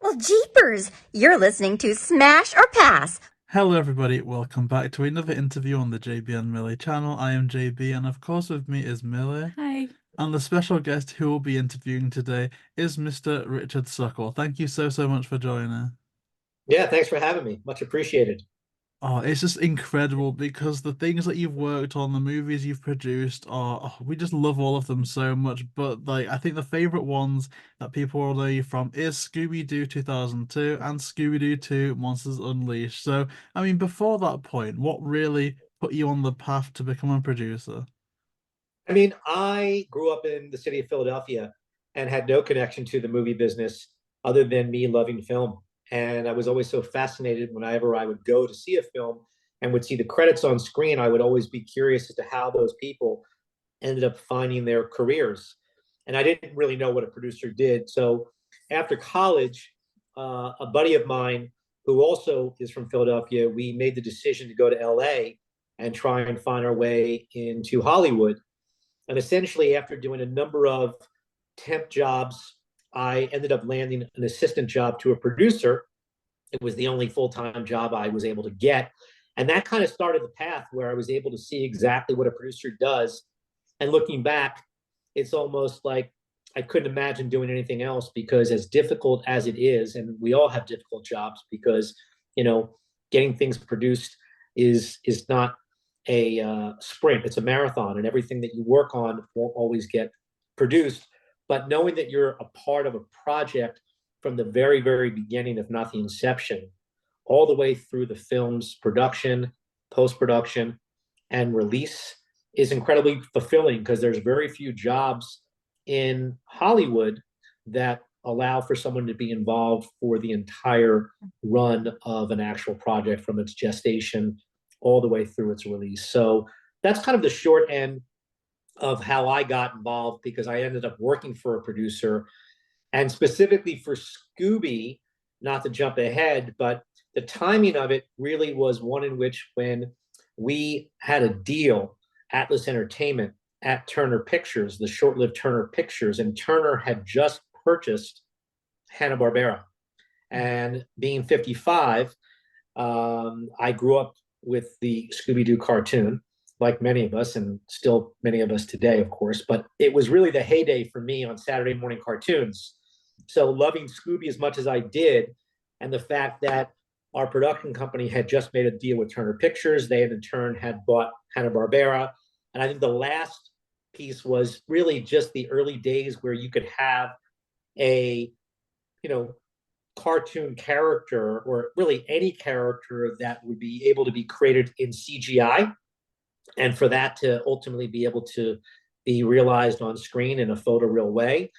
Well, jeepers! You're listening to Smash or Pass. Hello, everybody. Welcome back to another interview on the JayBee and Milly channel. I am JayBee, and of course, with me is Milly. Hi. And the special guest who will be interviewing today is Mr. Richard Suckle. Thank you so much for joining. Yeah, thanks for having me. Much appreciated. Oh, it's just incredible because the things that you've worked on, the movies you've produced are, we just love all of them so much. But like, I think the favorite ones that people will know you from is Scooby Doo 2002 and Scooby Doo 2 Monsters Unleashed. So, I mean, before that point, what really put you on the path to become a producer? I mean, I grew up in the city of Philadelphia and had no connection to the movie business other than me loving film. And I was always so fascinated whenever I would go to see a film and would see the credits on screen. I would always be curious as to how those people ended up finding their careers. And I didn't really know what a producer did. So after college, a buddy of mine who also is from Philadelphia, we made the decision to go to LA and try and find our way into Hollywood. And essentially, after doing a number of temp jobs, I ended up landing an assistant job to a producer. It was the only full time job I was able to get. And that kind of started the path where I was able to see exactly what a producer does. And looking back, it's almost like I couldn't imagine doing anything else because, as difficult as it is, and we all have difficult jobs because, you know, getting things produced is not a sprint, it's a marathon, and everything that you work on won't always get produced. But knowing that you're a part of a project from the very beginning, if not the inception, all the way through the film's production, post-production, and release is incredibly fulfilling because there's very few jobs in Hollywood that allow for someone to be involved for the entire run of an actual project from its gestation all the way through its release. So that's kind of the short end of how I got involved because I ended up working for a producer and specifically for Scooby, not to jump ahead, but the timing of it really was one in which when we had a deal, Atlas Entertainment at Turner Pictures, the short-lived Turner Pictures, and Turner had just purchased Hanna-Barbera. And being 55, I grew up with the Scooby Doo cartoon, like many of us, and still many of us today, of course. But it was really the heyday for me on Saturday morning cartoons. So loving Scooby as much as I did, and the fact that our production company had just made a deal with Turner Pictures, they in turn had bought Hanna-Barbera. And I think the last piece was really just the early days where you could have a, you know, cartoon character or really any character that would be able to be created in CGI and for that to ultimately be able to be realized on screen in a photoreal way.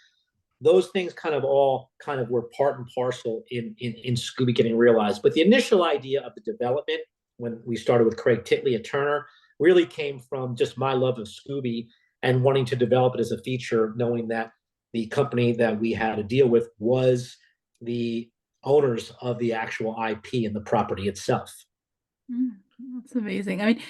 Those things kind of all kind of were part and parcel in Scooby getting realized. But the initial idea of the development when we started with Craig Titley at Turner really came from just my love of Scooby and wanting to develop it as a feature, knowing that the company that we had to deal with was the owners of the actual IP and the property itself. That's amazing. I mean,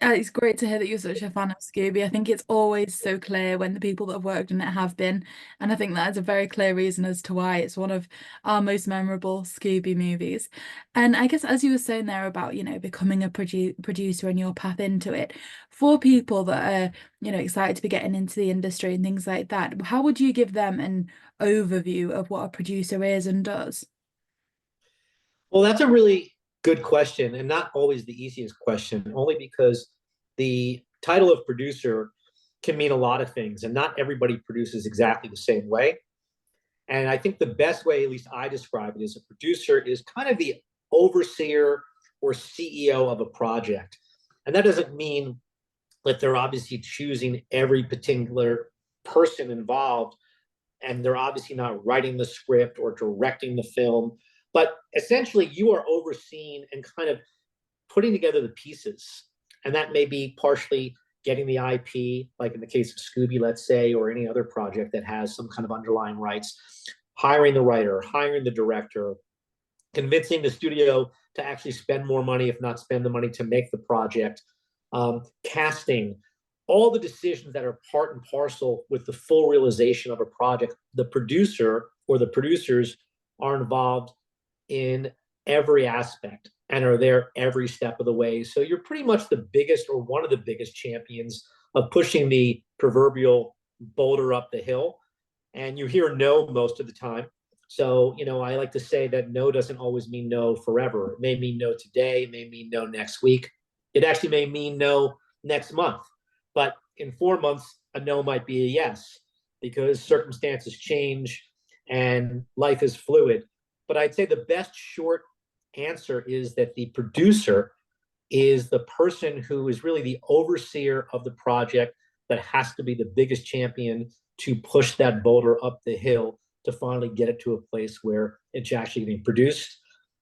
it's great to hear that you're such a fan of Scooby. I think it's always so clear when the people that have worked on it have been. And I think that is a very clear reason as to why it's one of our most memorable Scooby movies. And I guess as you were saying there about, becoming a producer and your path into it, for people that are, excited to be getting into the industry and things like that, how would you give them an overview of what a producer is and does? Well, that's a really good question, and not always the easiest question, only because the title of producer can mean a lot of things, and not everybody produces exactly the same way. And I think the best way, at least I describe it, is a producer is kind of the overseer or CEO of a project. And that doesn't mean that they're obviously choosing every particular person involved, and they're obviously not writing the script or directing the film. But essentially, you are overseeing and kind of putting together the pieces. And that may be partially getting the IP, like in the case of Scooby, let's say, or any other project that has some kind of underlying rights, hiring the writer, hiring the director, convincing the studio to actually spend more money, if not spend the money to make the project, casting, all the decisions that are part and parcel with the full realization of a project. The producer or the producers are involved in every aspect and are there every step of the way. So you're pretty much the biggest or one of the biggest champions of pushing the proverbial boulder up the hill. And you hear no most of the time. So, I like to say that no doesn't always mean no forever. It may mean no today, it may mean no next week. It actually may mean no next month. But in 4 months, a no might be a yes, because circumstances change and life is fluid. But I'd say the best short answer is that the producer is the person who is really the overseer of the project, that has to be the biggest champion to push that boulder up the hill to finally get it to a place where it's actually being produced.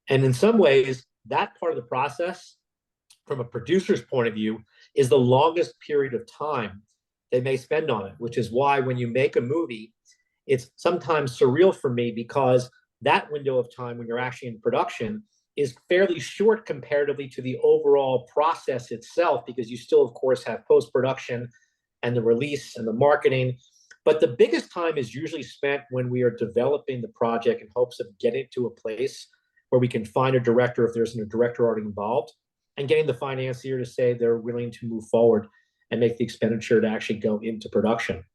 And in some ways, that part of the process, from a producer's point of view, is the longest period of time they may spend on it, which is why when you make a movie, it's sometimes surreal for me, because that window of time when you're actually in production is fairly short comparatively to the overall process itself, because you still, of course, have post-production and the release and the marketing. But the biggest time is usually spent when we are developing the project in hopes of getting it to a place where we can find a director, if there's a director already involved, and getting the financier to say they're willing to move forward and make the expenditure to actually go into production.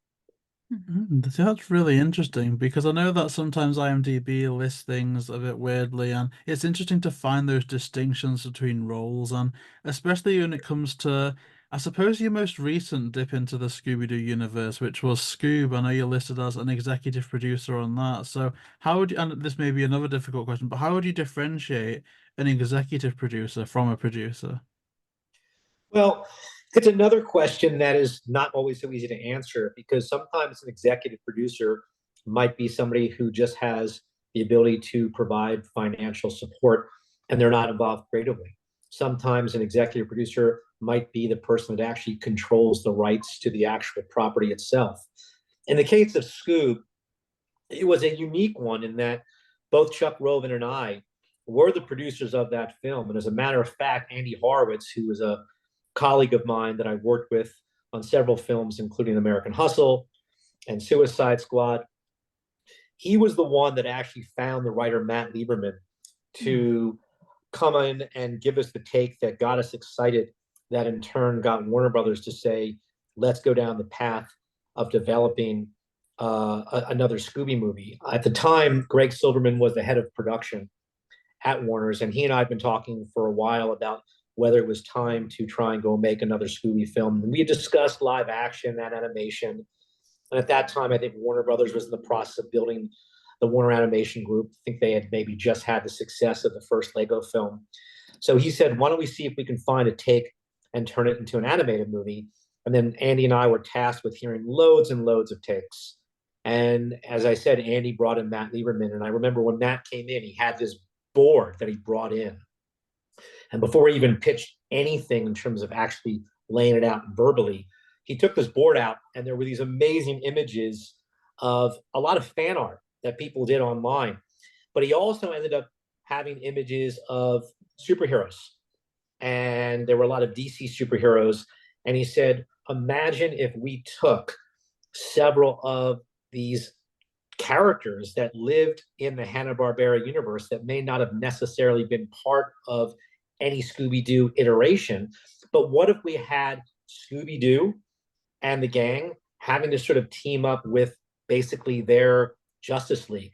That's really interesting, because I know that sometimes IMDb lists things a bit weirdly, and it's interesting to find those distinctions between roles, and especially when it comes to, I suppose, your most recent dip into the Scooby Doo universe, which was Scoob. I know you're listed as an executive producer on that. So how would you, and this may be another difficult question, but how would you differentiate an executive producer from a producer? Well, it's another question that is not always so easy to answer, because sometimes an executive producer might be somebody who just has the ability to provide financial support and they're not involved creatively. Sometimes an executive producer might be the person that actually controls the rights to the actual property itself. In the case of Scoob, it was a unique one in that both Chuck Roven and I were the producers of that film. And as a matter of fact, Andy Horowitz, who was a colleague of mine that I worked with on several films, including American Hustle and Suicide Squad, he was the one that actually found the writer Matt Lieberman to come in and give us the take that got us excited, that in turn got Warner Brothers to say, let's go down the path of developing another Scooby movie. At the time, Greg Silverman was the head of production at Warner's, and he and I had been talking for a while about whether it was time to try and go make another Scooby film. And we had discussed live action and animation. And at that time, I think Warner Brothers was in the process of building the Warner Animation Group. I think they had maybe just had the success of the first Lego film. So he said, why don't we see if we can find a take and turn it into an animated movie? And then Andy and I were tasked with hearing loads and loads of takes. And as I said, Andy brought in Matt Lieberman. And I remember when Matt came in, he had this board that he brought in. And before he even pitched anything in terms of actually laying it out verbally, he took this board out, and there were these amazing images of a lot of fan art that people did online. But he also ended up having images of superheroes. And there were a lot of DC superheroes. And he said, imagine if we took several of these characters that lived in the Hanna-Barbera universe that may not have necessarily been part of any Scooby-Doo iteration, but what if we had Scooby-Doo and the gang having to sort of team up with basically their Justice League?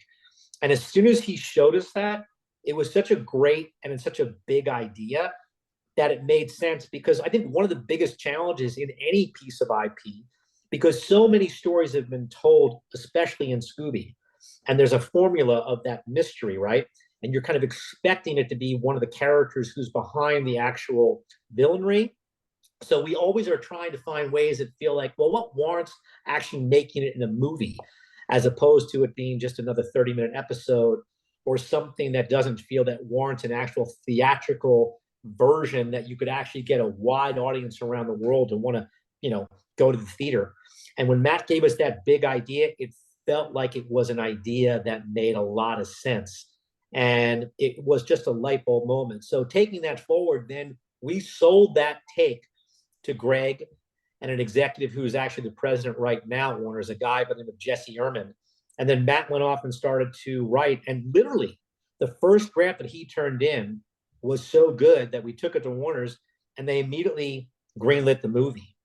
And as soon as he showed us that, it was such a great and it's such a big idea that it made sense, because I think one of the biggest challenges in any piece of IP, because so many stories have been told, especially in Scooby, and there's a formula of that mystery, right? And you're kind of expecting it to be one of the characters who's behind the actual villainry. So we always are trying to find ways that feel like, well, what warrants actually making it in a movie, as opposed to it being just another 30-minute episode or something that doesn't feel that warrants an actual theatrical version that you could actually get a wide audience around the world to want to, go to the theater. And when Matt gave us that big idea, it felt like it was an idea that made a lot of sense. And it was just a light bulb moment. So taking that forward, then we sold that take to Greg and an executive who's actually the president right now at Warner, is a guy by the name of Jesse Ehrman, And then Matt went off and started to write. And literally, the first draft that he turned in was so good that we took it to Warner's and they immediately greenlit the movie.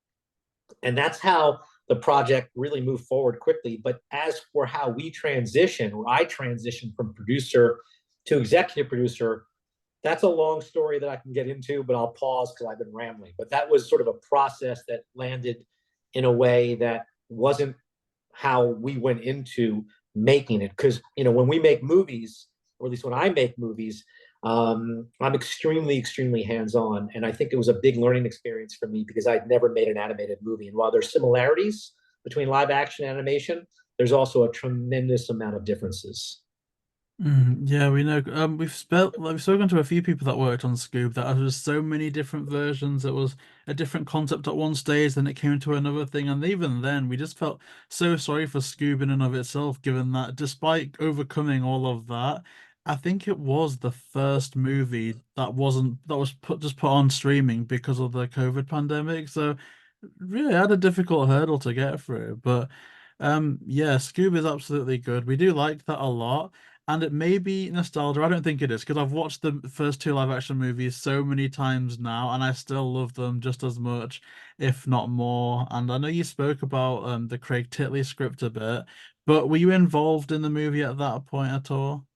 And that's how the project really moved forward quickly. But as for how we transition, or I transitioned from producer to executive producer, that's a long story that I can get into, but I'll pause because I've been rambling. But that was sort of a process that landed in a way that wasn't how we went into making it. Because, you know, when we make movies, or at least when I make movies, I'm extremely, extremely hands-on. And I think it was a big learning experience for me because I'd never made an animated movie. And while there's similarities between live action and animation, there's also a tremendous amount of differences. Yeah, we know. We've spoken to a few people that worked on Scoob that there was so many different versions. It was a different concept at one stage, then it came to another thing, and even then, we just felt so sorry for Scoob in and of itself, given that despite overcoming all of that, I think it was the first movie that was put on streaming because of the COVID pandemic. So really had a difficult hurdle to get through. But yeah, Scoob is absolutely good. We do like that a lot. And it may be nostalgia. I don't think it is because I've watched the first two live action movies so many times now, and I still love them just as much, if not more. And I know you spoke about the Craig Titley script a bit, but were you involved in the movie at that point at all?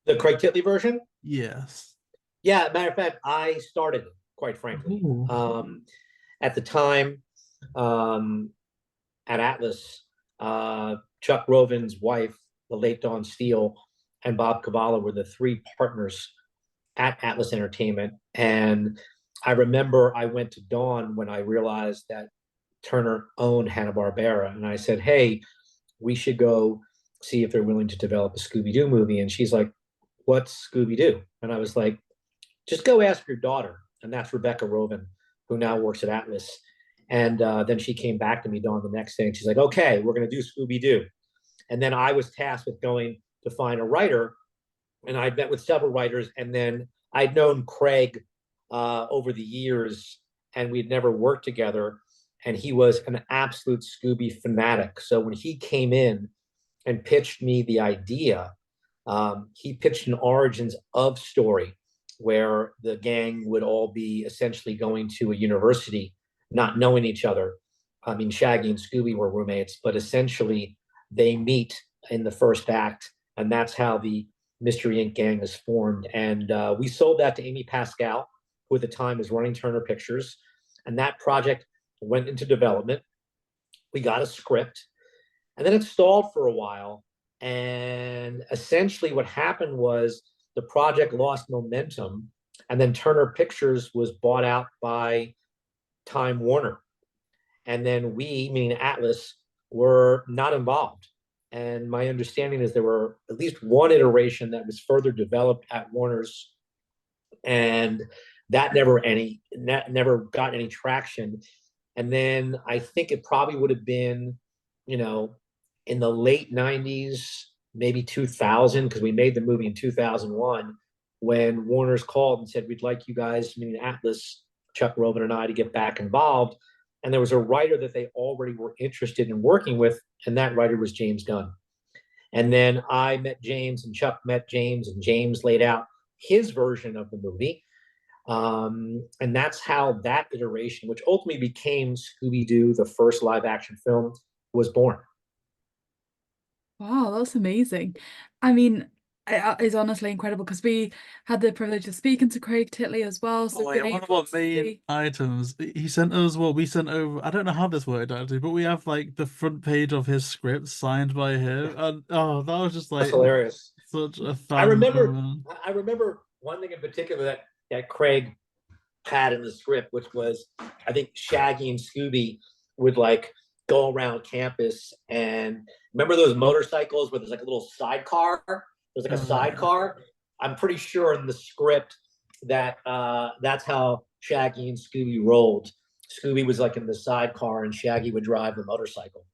The Craig Titley version? Yes. Yeah, matter of fact, I started it, quite frankly. Ooh. At the time, at Atlas, Chuck Roven's wife, the late Dawn Steele, and Bob Cavallo were the three partners at Atlas Entertainment. And I remember I went to Dawn when I realized that Turner owned Hanna-Barbera. And I said, hey, we should go see if they're willing to develop a Scooby Doo movie. And she's like, what's Scooby Doo? And I was like, just go ask your daughter. And that's Rebecca Roven, who now works at Atlas. And then she came back to me, Dawn, the next day, and she's like, okay, we're going to do Scooby Doo. And then I was tasked with going to find a writer. And I met with several writers. And then I'd known Craig over the years, and we'd never worked together. And he was an absolute Scooby fanatic. So when he came in and pitched me the idea, he pitched an origins of story where the gang would all be essentially going to a university, not knowing each other. I mean, Shaggy and Scooby were roommates, but essentially they meet in the first act, and that's how the Mystery Inc. gang is formed. And we sold that to Amy Pascal, who at the time was running Turner Pictures, and that project went into development. We got a script, and then it stalled for a while. And essentially what happened was the project lost momentum, and then Turner Pictures was bought out by Time Warner. And then we, meaning Atlas, were not involved. And my understanding is there were at least one iteration that was further developed at Warner's, and that never got any traction. And then I think it probably would have been, you know, in the late 90s, maybe 2000, because we made the movie in 2001, when Warner's called and said, we'd like you guys, meaning Atlas, Chuck Roven and I, to get back involved. And there was a writer that they already were interested in working with, and that writer was James Gunn. And then I met James, and Chuck met James, and James laid out his version of the movie. And that's how that iteration, which ultimately became Scooby Doo, the first live action film, was born. Wow, that's amazing. I mean, it's honestly incredible because we had the privilege of speaking to Craig Titley as well. So Oh yeah, being one of able our to main see- items. He sent us, well, we sent over, I don't know how this worked actually, but we have like the front page of his script signed by him. And oh, that was just That's like hilarious. such a I fan remember moment. one thing in particular that Craig had in the script, which was, I think Shaggy and Scooby would like go around campus, and remember those motorcycles where there's like a little sidecar? There's like a sidecar. I'm pretty sure in the script that that's how Shaggy and Scooby rolled. Scooby was like in the sidecar, and Shaggy would drive the motorcycle.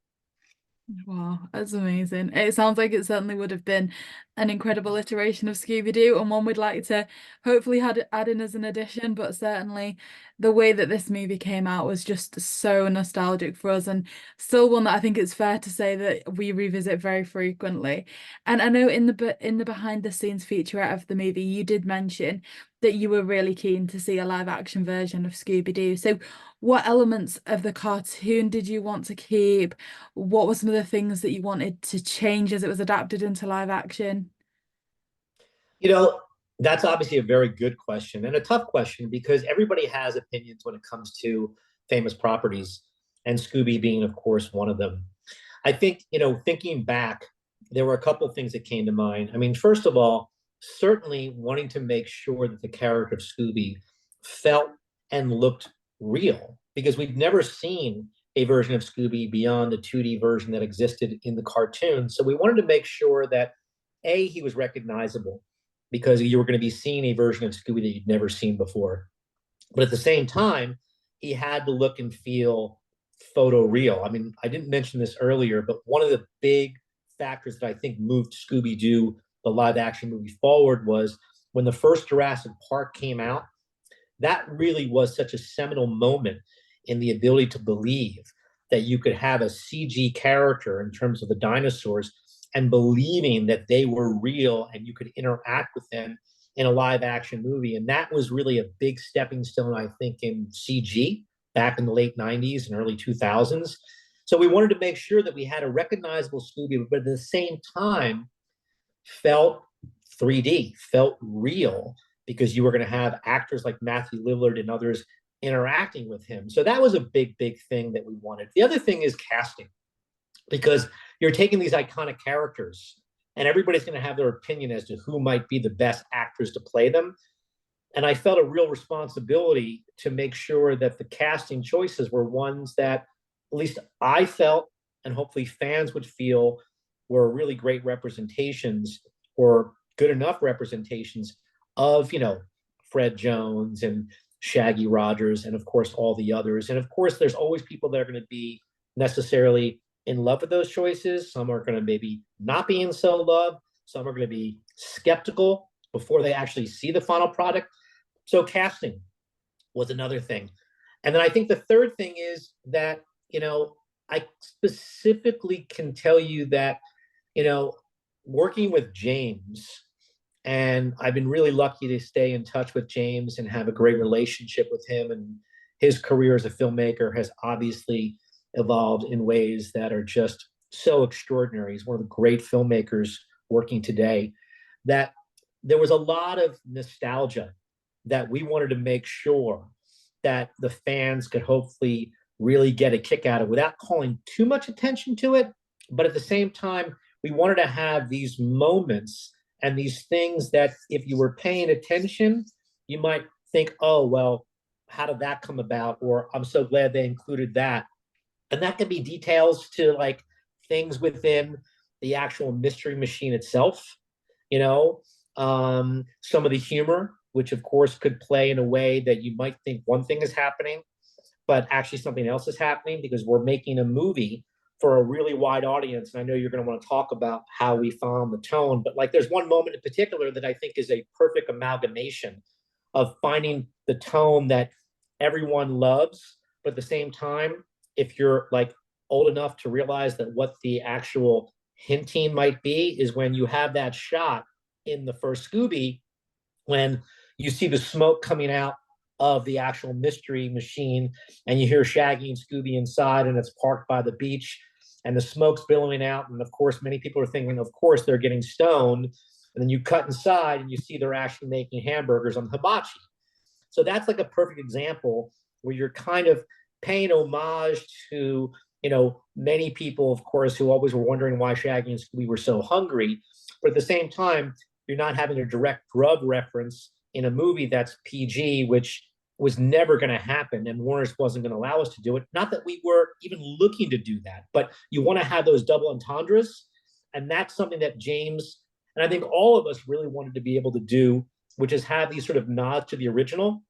Wow, that's amazing. It sounds like it certainly would have been an incredible iteration of Scooby Doo, and one we'd like to hopefully add in as an addition. But certainly, the way that this movie came out was just so nostalgic for us, and still one that I think it's fair to say that we revisit very frequently. And I know in the behind the scenes featurette of the movie, you did mention that you were really keen to see a live action version of Scooby Doo. So, what elements of the cartoon did you want to keep? What were some of the things that you wanted to change as it was adapted into live action? You know, that's obviously a very good question and a tough question because everybody has opinions when it comes to famous properties, and Scooby being, of course, one of them. I think, thinking back, there were a couple of things that came to mind. I mean, first of all, certainly wanting to make sure that the character of Scooby felt and looked real because we'd never seen a version of Scooby beyond the 2D version that existed in the cartoon. So we wanted to make sure that he was recognizable because you were going to be seeing a version of Scooby that you'd never seen before. But at the same time, he had to look and feel photo real. I mean, I didn't mention this earlier, but one of the big factors that I think moved Scooby Doo, the live action movie, forward was when the first Jurassic Park came out. That really was such a seminal moment in the ability to believe that you could have a CG character in terms of the dinosaurs and believing that they were real and you could interact with them in a live action movie. And that was really a big stepping stone, I think, in CG back in the late 90s and early 2000s. So we wanted to make sure that we had a recognizable Scooby, but at the same time felt 3D, felt real, because you were going to have actors like Matthew Lillard and others interacting with him. So that was a big, big thing that we wanted. The other thing is casting, because you're taking these iconic characters and everybody's going to have their opinion as to who might be the best actors to play them. And I felt a real responsibility to make sure that the casting choices were ones that at least I felt, and hopefully fans would feel, were really great representations or good enough representations of, Fred Jones and Shaggy Rogers, and of course, all the others. And of course, there's always people that are going to be necessarily in love with those choices. Some are going to maybe not be in so love. Some are going to be skeptical before they actually see the final product. So casting was another thing. And then I think the third thing is that, I specifically can tell you that, working with James, and I've been really lucky to stay in touch with James and have a great relationship with him. And his career as a filmmaker has obviously evolved in ways that are just so extraordinary. He's one of the great filmmakers working today. That there was a lot of nostalgia that we wanted to make sure that the fans could hopefully really get a kick out of without calling too much attention to it. But at the same time, we wanted to have these moments and these things that if you were paying attention, you might think, oh, well, how did that come about? Or I'm so glad they included that. And that could be details to like things within the actual mystery machine itself, some of the humor, which of course could play in a way that you might think one thing is happening, but actually something else is happening because we're making a movie for a really wide audience. And I know you're going to want to talk about how we found the tone, but like there's one moment in particular that I think is a perfect amalgamation of finding the tone that everyone loves, but at the same time, if you're like old enough to realize that what the actual hinting might be, is when you have that shot in the first Scooby, when you see the smoke coming out of the actual mystery machine and you hear Shaggy and Scooby inside and it's parked by the beach and the smoke's billowing out. And of course, many people are thinking, of course, they're getting stoned. And then you cut inside and you see they're actually making hamburgers on hibachi. So that's like a perfect example where you're kind of paying homage to, many people, of course, who always were wondering why Shaggy and Scooby were so hungry. But at the same time, you're not having a direct drug reference in a movie that's PG, which was never going to happen, and Warner's wasn't going to allow us to do it. Not that we were even looking to do that, but you want to have those double entendres, and that's something that James, and I think all of us really wanted to be able to do, which is have these sort of nods to the original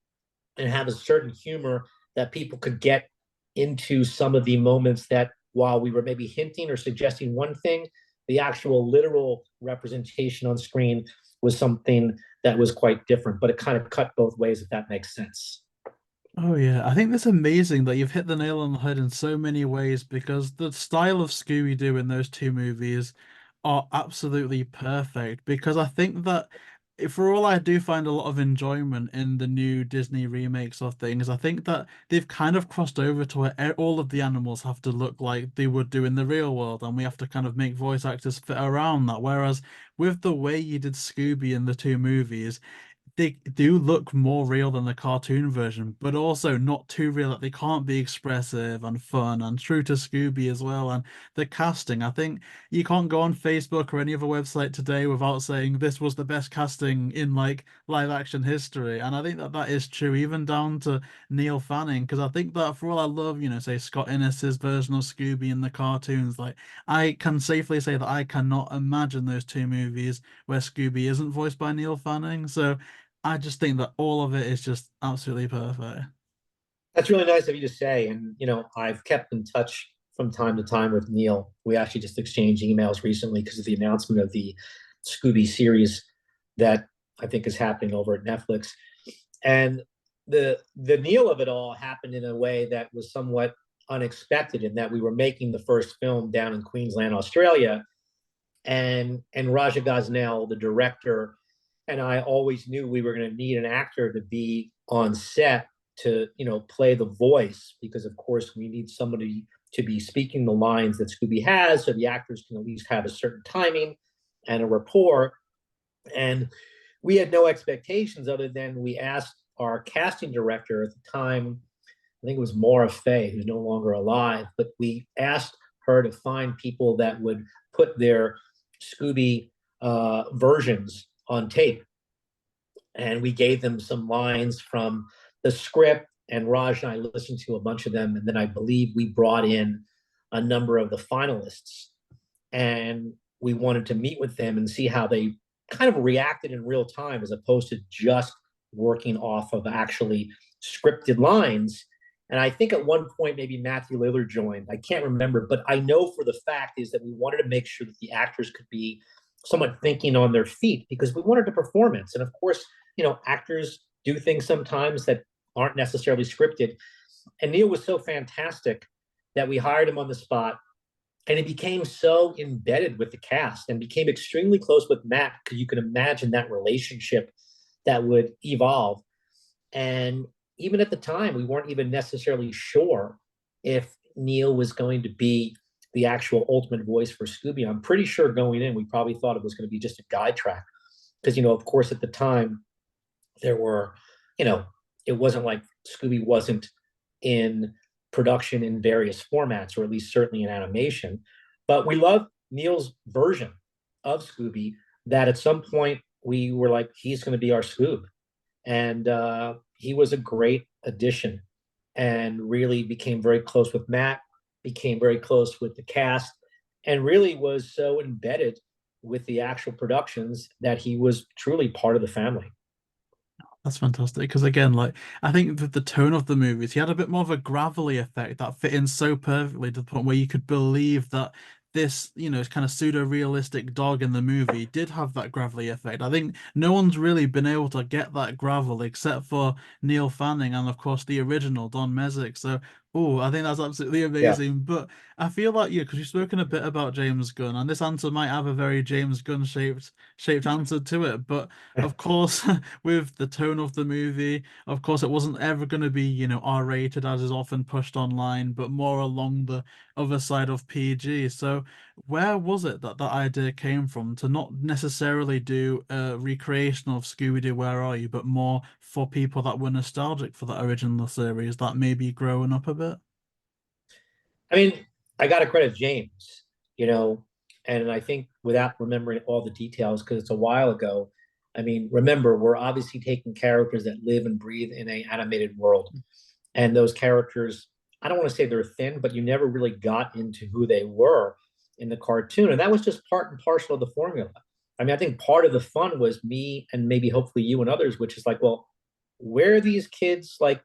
and have a certain humor that people could get into some of the moments that while we were maybe hinting or suggesting one thing, the actual literal representation on screen was something that was quite different, but it kind of cut both ways, if that makes sense. Oh yeah, I think that's amazing that you've hit the nail on the head in so many ways because the style of Scooby Doo in those two movies are absolutely perfect. Because I think that for all I do find a lot of enjoyment in the new Disney remakes of things, I think that they've kind of crossed over to where all of the animals have to look like they would do in the real world, and we have to kind of make voice actors fit around that. Whereas with the way you did Scooby in the two movies, they do look more real than the cartoon version, but also not too real that they can't be expressive and fun and true to Scooby as well. And the casting, I think you can't go on Facebook or any other website today without saying this was the best casting in like live action history. And I think that that is true, even down to Neil Fanning, because I think that for all I love, say Scott Innes's version of Scooby in the cartoons, like I can safely say that I cannot imagine those two movies where Scooby isn't voiced by Neil Fanning. So I just think that all of it is just absolutely perfect. That's really nice of you to say. And, I've kept in touch from time to time with Neil. We actually just exchanged emails recently because of the announcement of the Scooby series that I think is happening over at Netflix. And the Neil of it all happened in a way that was somewhat unexpected, in that we were making the first film down in Queensland, Australia. And Raja Gosnell, the director, and I always knew we were going to need an actor to be on set to, play the voice, because of course we need somebody to be speaking the lines that Scooby has, so the actors can at least have a certain timing and a rapport. And we had no expectations other than we asked our casting director at the time, I think it was Maura Fay, who's no longer alive, but we asked her to find people that would put their Scooby versions on tape. And we gave them some lines from the script, and Raj and I listened to a bunch of them. And then I believe we brought in a number of the finalists, and we wanted to meet with them and see how they kind of reacted in real time, as opposed to just working off of actually scripted lines. And I think at one point, maybe Matthew Lillard joined. I can't remember, but I know for the fact is that we wanted to make sure that the actors could be somewhat thinking on their feet, because we wanted a performance. And of course, actors do things sometimes that aren't necessarily scripted. And Neil was so fantastic that we hired him on the spot, and he became so embedded with the cast and became extremely close with Matt, because you can imagine that relationship that would evolve. And even at the time, we weren't even necessarily sure if Neil was going to be the actual ultimate voice for Scooby. I'm pretty sure going in, we probably thought it was going to be just a guide track. Because, of course, at the time, there were, it wasn't like Scooby wasn't in production in various formats, or at least certainly in animation. But we love Neil's version of Scooby, that at some point we were like, he's going to be our Scoob. And he was a great addition, and really became very close with Matt, became very close with the cast, and really was so embedded with the actual productions that he was truly part of the family. That's fantastic because again, like I think that the tone of the movies, he had a bit more of a gravelly effect that fit in so perfectly to the point where you could believe that this, kind of pseudo-realistic dog in the movie did have that gravelly effect. I think no one's really been able to get that gravel except for Neil Fanning and of course the original Don Messick. So, oh, I think that's absolutely amazing. Yeah. But I feel like because you've spoken a bit about James Gunn, and this answer might have a very James Gunn shaped answer to it. But of course, with the tone of the movie, of course, it wasn't ever going to be, R-rated as is often pushed online, but more along the other side of PG. So where was it that that idea came from to not necessarily do a recreation of Scooby-Doo Where Are You, but more for people that were nostalgic for that original series that may be growing up a bit? I mean, I got to credit James, and I think without remembering all the details, because it's a while ago, I mean, remember, we're obviously taking characters that live and breathe in an animated world. And those characters, I don't want to say they're thin, but you never really got into who they were in the cartoon. And that was just part and parcel of the formula. I mean, I think part of the fun was me and maybe hopefully you and others, which is like, well, where are these kids, like,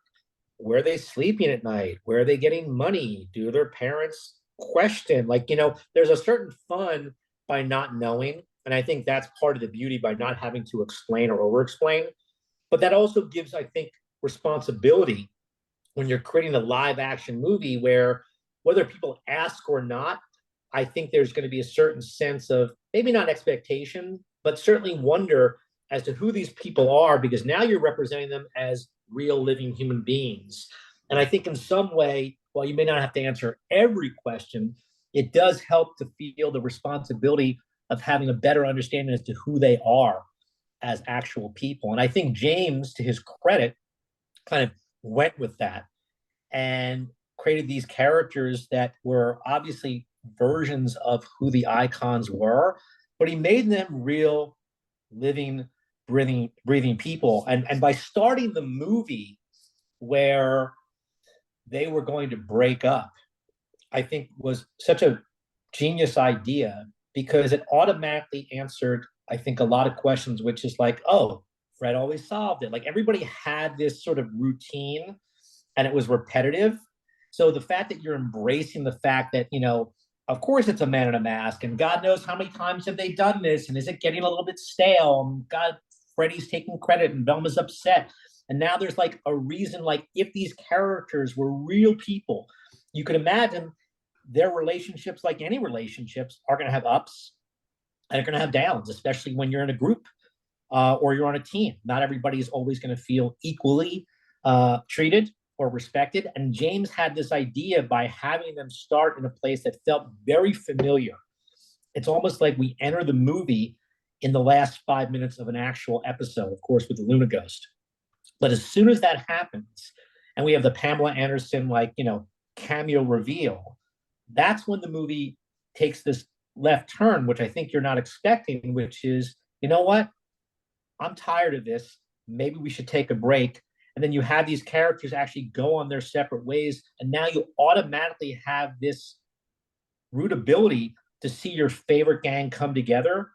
where are they sleeping at night? Where are they getting money? Do their parents question? Like, there's a certain fun by not knowing. And I think that's part of the beauty by not having to explain or over explain. But that also gives, I think, responsibility when you're creating a live action movie where whether people ask or not, I think there's going to be a certain sense of maybe not expectation, but certainly wonder as to who these people are, because now you're representing them as real living human beings. And I think in some way, while you may not have to answer every question, it does help to feel the responsibility of having a better understanding as to who they are as actual people. And I think James, to his credit, kind of went with that and created these characters that were obviously versions of who the icons were, but he made them real, living, breathing people. And by starting the movie where they were going to break up, I think was such a genius idea because it automatically answered, I think, a lot of questions, which is like, oh, Fred always solved it. Like everybody had this sort of routine and it was repetitive. So the fact that you're embracing the fact that, you know, of course it's a man in a mask and God knows how many times have they done this and is it getting a little bit stale and God, Freddie's taking credit and Velma's upset. And now there's like a reason, like if these characters were real people, you could imagine their relationships, like any relationships, are going to have ups and are going to have downs, especially when you're in a group or you're on a team. Not everybody is always going to feel equally treated or respected. And James had this idea by having them start in a place that felt very familiar. It's almost like we enter the movie in the last 5 minutes of an actual episode, of course, with the Luna Ghost. But as soon as that happens, and we have the Pamela Anderson, like, you know, cameo reveal, that's when the movie takes this left turn, which I think you're not expecting, which is, you know what? I'm tired of this. Maybe we should take a break. And then you have these characters actually go on their separate ways. And now you automatically have this root ability to see your favorite gang come together.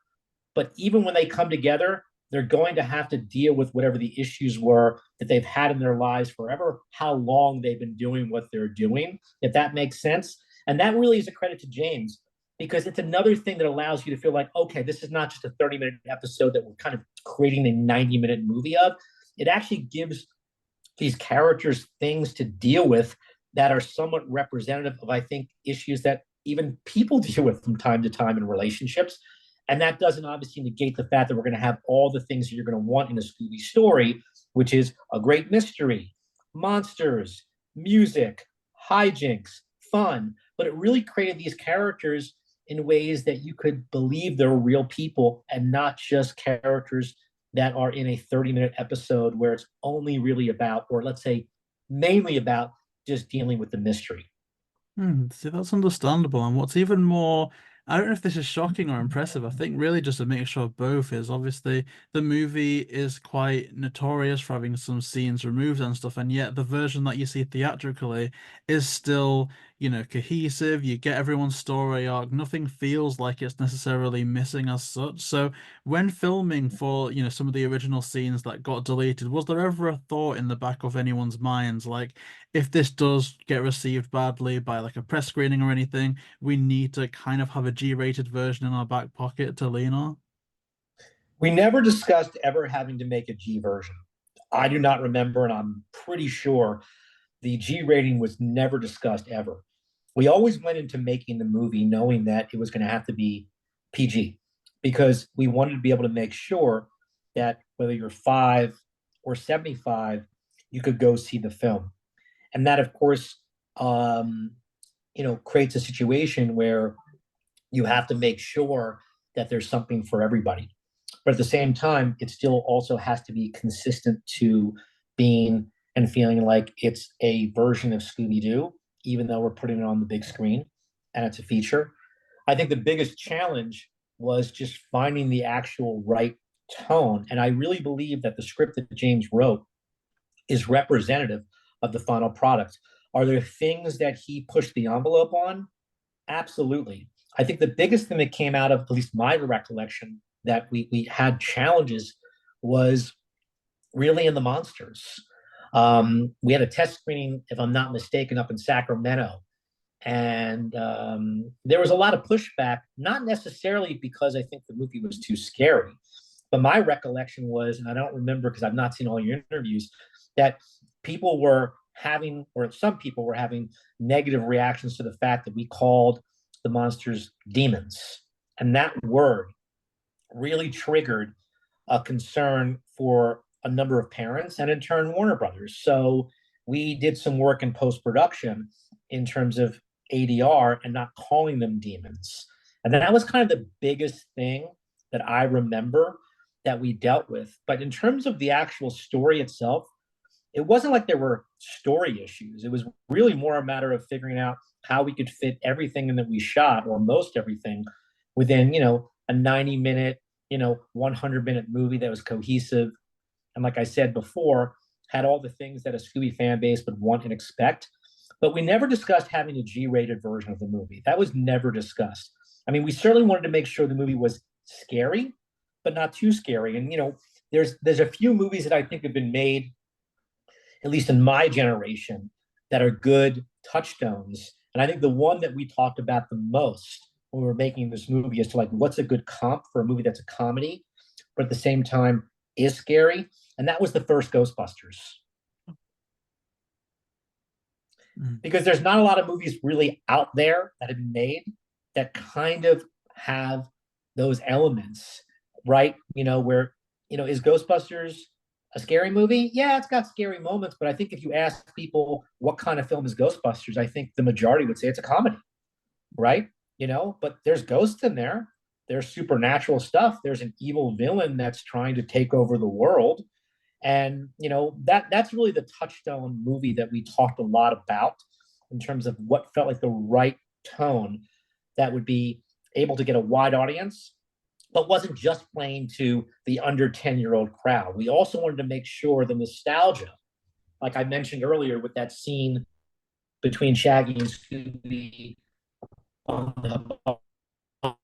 But even when they come together, they're going to have to deal with whatever the issues were that they've had in their lives forever, how long they've been doing what they're doing, if that makes sense. And that really is a credit to James, because it's another thing that allows you to feel like, okay, this is not just a 30-minute episode that we're kind of creating a 90-minute movie of. It actually gives these characters things to deal with that are somewhat representative of, I think, issues that even people deal with from time to time in relationships. And that doesn't obviously negate the fact that we're going to have all the things that you're going to want in a Scooby story, which is a great mystery, monsters, music, hijinks, fun. But it really created these characters in ways that you could believe they're real people and not just characters that are in a 30-minute episode where it's only really about, or let's say mainly about, just dealing with the mystery. See, that's understandable. And what's even more, I don't know if this is shocking or impressive. I think really just a mixture of both is obviously the movie is quite notorious for having some scenes removed and stuff, and yet the version that you see theatrically is still, you know, cohesive. You get everyone's story arc. Nothing feels like it's necessarily missing as such. So when filming for, you know, some of the original scenes that got deleted, was there ever a thought in the back of anyone's minds, like, if this does get received badly by like a press screening or anything, we need to kind of have a G-rated version in our back pocket to lean on? We never discussed ever having to make a G version. I do not remember, and I'm pretty sure the G rating was never discussed ever. We always went into making the movie knowing that it was going to have to be PG because we wanted to be able to make sure that whether you're 5 or 75, you could go see the film. And that, of course, creates a situation where you have to make sure that there's something for everybody. But at the same time, it still also has to be consistent to being and feeling like it's a version of Scooby Doo, even though we're putting it on the big screen and it's a feature. I think the biggest challenge was just finding the actual right tone. And I really believe that the script that James wrote is representative of the final product. Are there things that he pushed the envelope on? Absolutely. I think the biggest thing that came out of, at least my recollection, that we had challenges was really in the monsters. We had a test screening, if I'm not mistaken, up in Sacramento. And there was a lot of pushback, not necessarily because I think the movie was too scary, but my recollection was, and I don't remember because I've not seen all your interviews, that people were having, or some people were having negative reactions to the fact that we called the monsters demons. And that word really triggered a concern for a number of parents and in turn Warner Brothers. So we did some work in post-production in terms of ADR and not calling them demons. And that was kind of the biggest thing that I remember that we dealt with. But in terms of the actual story itself, it wasn't like there were story issues. It was really more a matter of figuring out how we could fit everything in that we shot, or most everything, within, a 90-minute, 100-minute movie that was cohesive. And like I said before, had all the things that a Scooby fan base would want and expect. But we never discussed having a G-rated version of the movie. That was never discussed. I mean, we certainly wanted to make sure the movie was scary, but not too scary. And, there's a few movies that I think have been made, at least in my generation, that are good touchstones. And I think the one that we talked about the most when we were making this movie is to, like, what's a good comp for a movie that's a comedy, but at the same time is scary. And that was the first Ghostbusters. Because there's not a lot of movies really out there that have been made that kind of have those elements, right? Where, is Ghostbusters a scary movie? Yeah, it's got scary moments, but I think if you ask people what kind of film is Ghostbusters, I think the majority would say it's a comedy, right? But there's ghosts in there. There's supernatural stuff. There's an evil villain that's trying to take over the world. And, that's really the touchstone movie that we talked a lot about in terms of what felt like the right tone that would be able to get a wide audience, but wasn't just playing to the under 10-year-old crowd. We also wanted to make sure the nostalgia, like I mentioned earlier with that scene between Shaggy and Scooby on the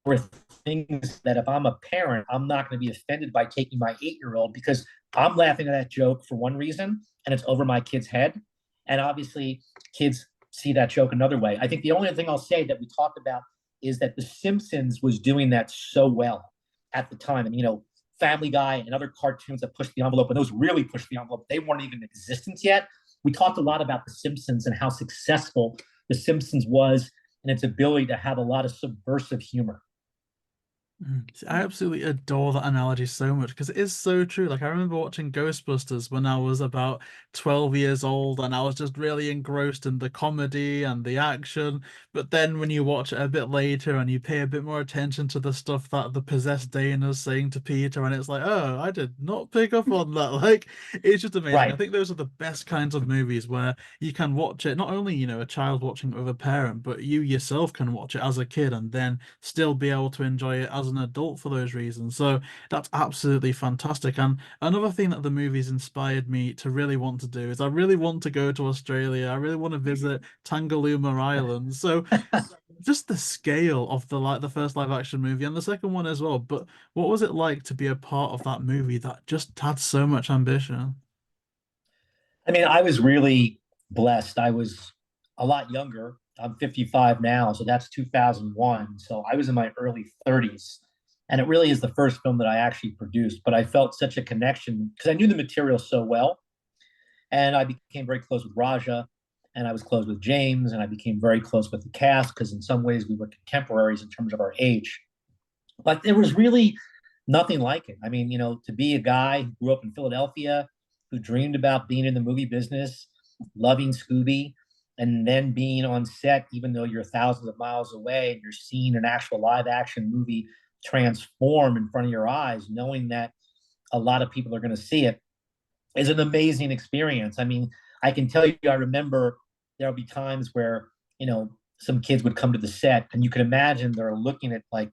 were things that if I'm a parent, I'm not going to be offended by taking my 8-year-old because I'm laughing at that joke for one reason and it's over my kid's head. And obviously kids see that joke another way. I think the only thing I'll say that we talked about is that The Simpsons was doing that so well at the time. And, Family Guy and other cartoons that pushed the envelope, and those really pushed the envelope, they weren't even in existence yet. We talked a lot about The Simpsons and how successful The Simpsons was and its ability to have a lot of subversive humor. I absolutely adore that analogy so much because it is so true. Like, I remember watching Ghostbusters when I was about 12 years old and I was just really engrossed in the comedy and the action. But then when you watch it a bit later and you pay a bit more attention to the stuff that the possessed Dana's saying to Peter, and it's like, oh, I did not pick up on that. Like, it's just amazing. Right. I think those are the best kinds of movies where you can watch it, not only, a child watching it with a parent, but you yourself can watch it as a kid and then still be able to enjoy it as an adult for those reasons. So that's absolutely fantastic. And another thing that the movie's inspired me to really want to do is I really want to go to Australia. I really want to visit Tangalooma Island. So just the scale of the first live action movie and the second one as well. But what was it like to be a part of that movie that just had so much ambition? I mean, I was really blessed. I was a lot younger. I'm 55 now, so that's 2001. So I was in my early 30s. And it really is the first film that I actually produced. But I felt such a connection because I knew the material so well. And I became very close with Raja, and I was close with James, and I became very close with the cast because in some ways we were contemporaries in terms of our age. But there was really nothing like it. I mean, to be a guy who grew up in Philadelphia, who dreamed about being in the movie business, loving Scooby, and then being on set, even though you're thousands of miles away and you're seeing an actual live action movie transform in front of your eyes, knowing that a lot of people are going to see it, is an amazing experience. I mean, I can tell you, I remember there'll be times where, some kids would come to the set and you can imagine they're looking at like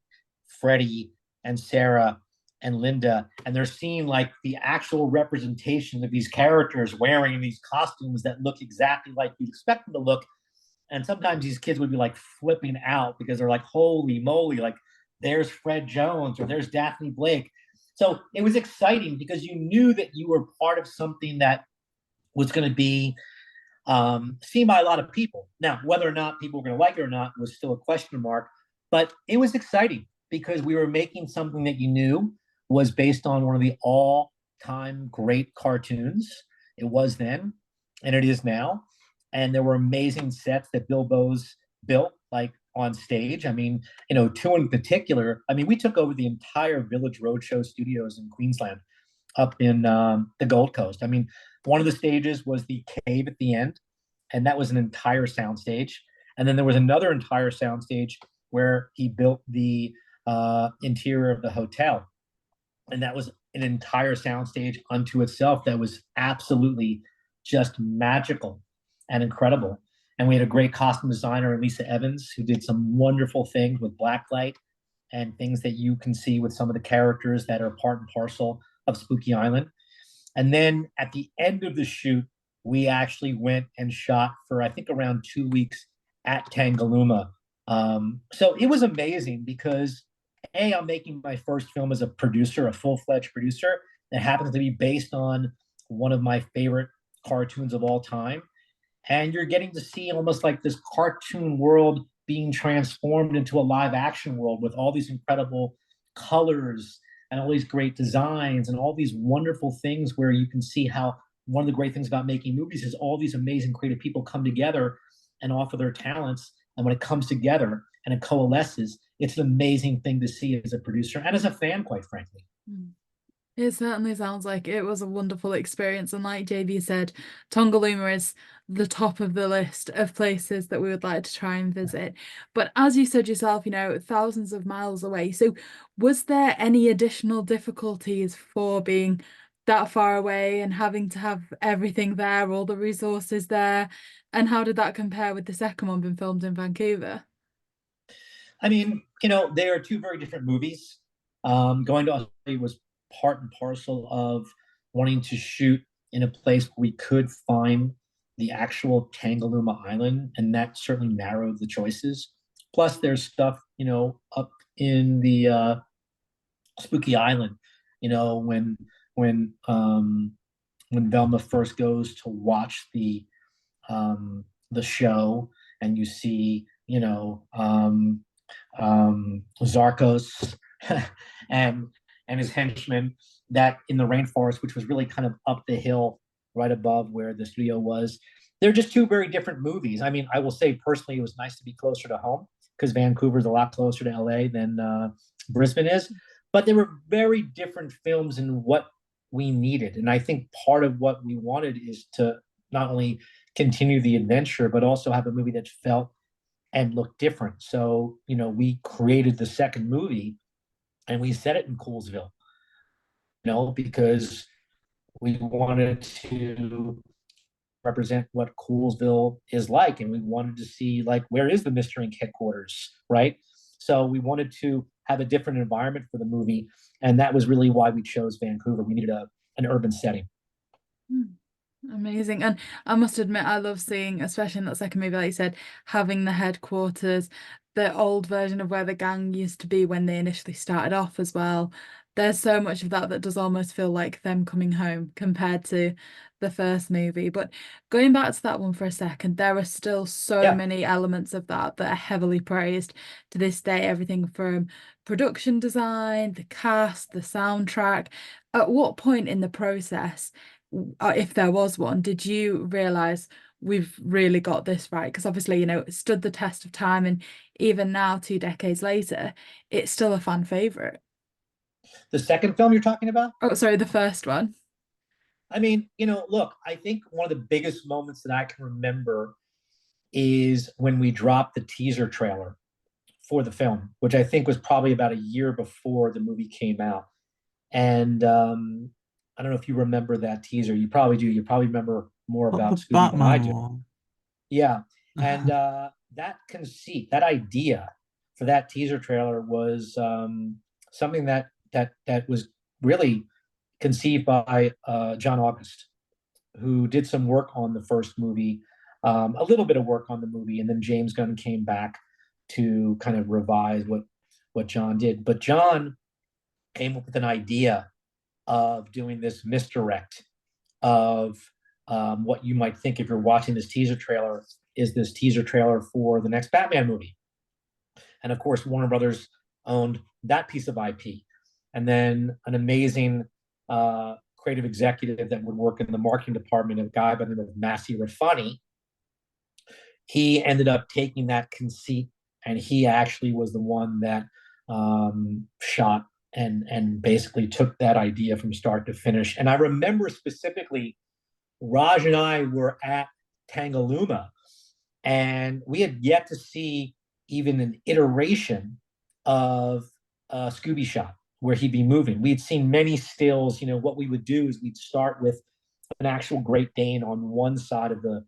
Freddie and Sarah and Linda, and they're seeing like the actual representation of these characters wearing these costumes that look exactly like you'd expect them to look. And sometimes these kids would be like flipping out because they're like, holy moly, like there's Fred Jones or there's Daphne Blake. So it was exciting because you knew that you were part of something that was going to be seen by a lot of people. Now, whether or not people were going to like it or not was still a question mark, but it was exciting because we were making something that you knew was based on one of the all-time great cartoons. It was then, and it is now. And there were amazing sets that Bill Bowes built, like on stage. I mean, two in particular. I mean, we took over the entire Village Roadshow studios in Queensland, up in the Gold Coast. I mean, one of the stages was the cave at the end, and that was an entire soundstage. And then there was another entire soundstage where he built the interior of the hotel, and that was an entire soundstage unto itself that was absolutely just magical and incredible. And we had a great costume designer, Lisa Evans, who did some wonderful things with blacklight and things that you can see with some of the characters that are part and parcel of Spooky Island. And then at the end of the shoot, we actually went and shot for, I think, around 2 weeks at Tangalooma. So it was amazing because, A, I'm making my first film as a producer, a full-fledged producer, that happens to be based on one of my favorite cartoons of all time. And you're getting to see almost like this cartoon world being transformed into a live action world with all these incredible colors and all these great designs and all these wonderful things where you can see how one of the great things about making movies is all these amazing creative people come together and offer their talents. And when it comes together and it coalesces, it's an amazing thing to see as a producer and as a fan, quite frankly. It certainly sounds like it was a wonderful experience. And like JayBee said, Tangalooma is the top of the list of places that we would like to try and visit. But as you said yourself, thousands of miles away. So was there any additional difficulties for being that far away and having to have everything there, all the resources there? And how did that compare with the second one being filmed in Vancouver? I mean, they are two very different movies. Going to Australia was part and parcel of wanting to shoot in a place where we could find the actual Tangalooma Island, and that certainly narrowed the choices. Plus, there's stuff, up in the Spooky Island, when Velma first goes to watch the show, and you see, Zarkos and his henchmen, that in the rainforest, which was really kind of up the hill right above where the studio was. They're just two very different movies. I mean, I will say personally, it was nice to be closer to home because Vancouver is a lot closer to LA than Brisbane is. But they were very different films in what we needed. And I think part of what we wanted is to not only continue the adventure, but also have a movie that felt and looked different. So, we created the second movie and we set it in Coolsville, because we wanted to represent what Coolsville is like. And we wanted to see, like, where is the Mr. Inc. headquarters, right? So we wanted to have a different environment for the movie. And that was really why we chose Vancouver. We needed an urban setting. Amazing. And I must admit, I love seeing, especially in that second movie, like you said, having the headquarters, the old version of where the gang used to be when they initially started off as well. There's so much of that that does almost feel like them coming home compared to the first movie. But going back to that one for a second, there are still so many elements of that that are heavily praised to this day. Everything from production design, the cast, the soundtrack. At what point in the process, if there was one, did you realize we've really got this right? Because obviously, it stood the test of time, and even now, 2 decades later, it's still a fan favorite. The second film you're talking about? Oh, sorry, the first one. I mean, look, I think one of the biggest moments that I can remember is when we dropped the teaser trailer for the film, which I think was probably about a year before the movie came out. And I don't know if you remember that teaser. You probably do. You probably remember more about Scooby than I do. One. Yeah. And that conceit, that idea for that teaser trailer was something that was really conceived by John August, who did some work on the first movie, a little bit of work on the movie, and then James Gunn came back to kind of revise what John did. But John came up with an idea of doing this misdirect of what you might think if you're watching this teaser trailer is this teaser trailer for the next Batman movie. And of course, Warner Brothers owned that piece of IP. And then an amazing creative executive that would work in the marketing department, a guy by the name of Massi Rafani, he ended up taking that conceit, and he actually was the one that shot and basically took that idea from start to finish. And I remember specifically, Raj and I were at Tangalooma, and we had yet to see even an iteration of a Scooby shot where he'd be moving. We'd seen many stills. What we would do is we'd start with an actual Great Dane on one side of the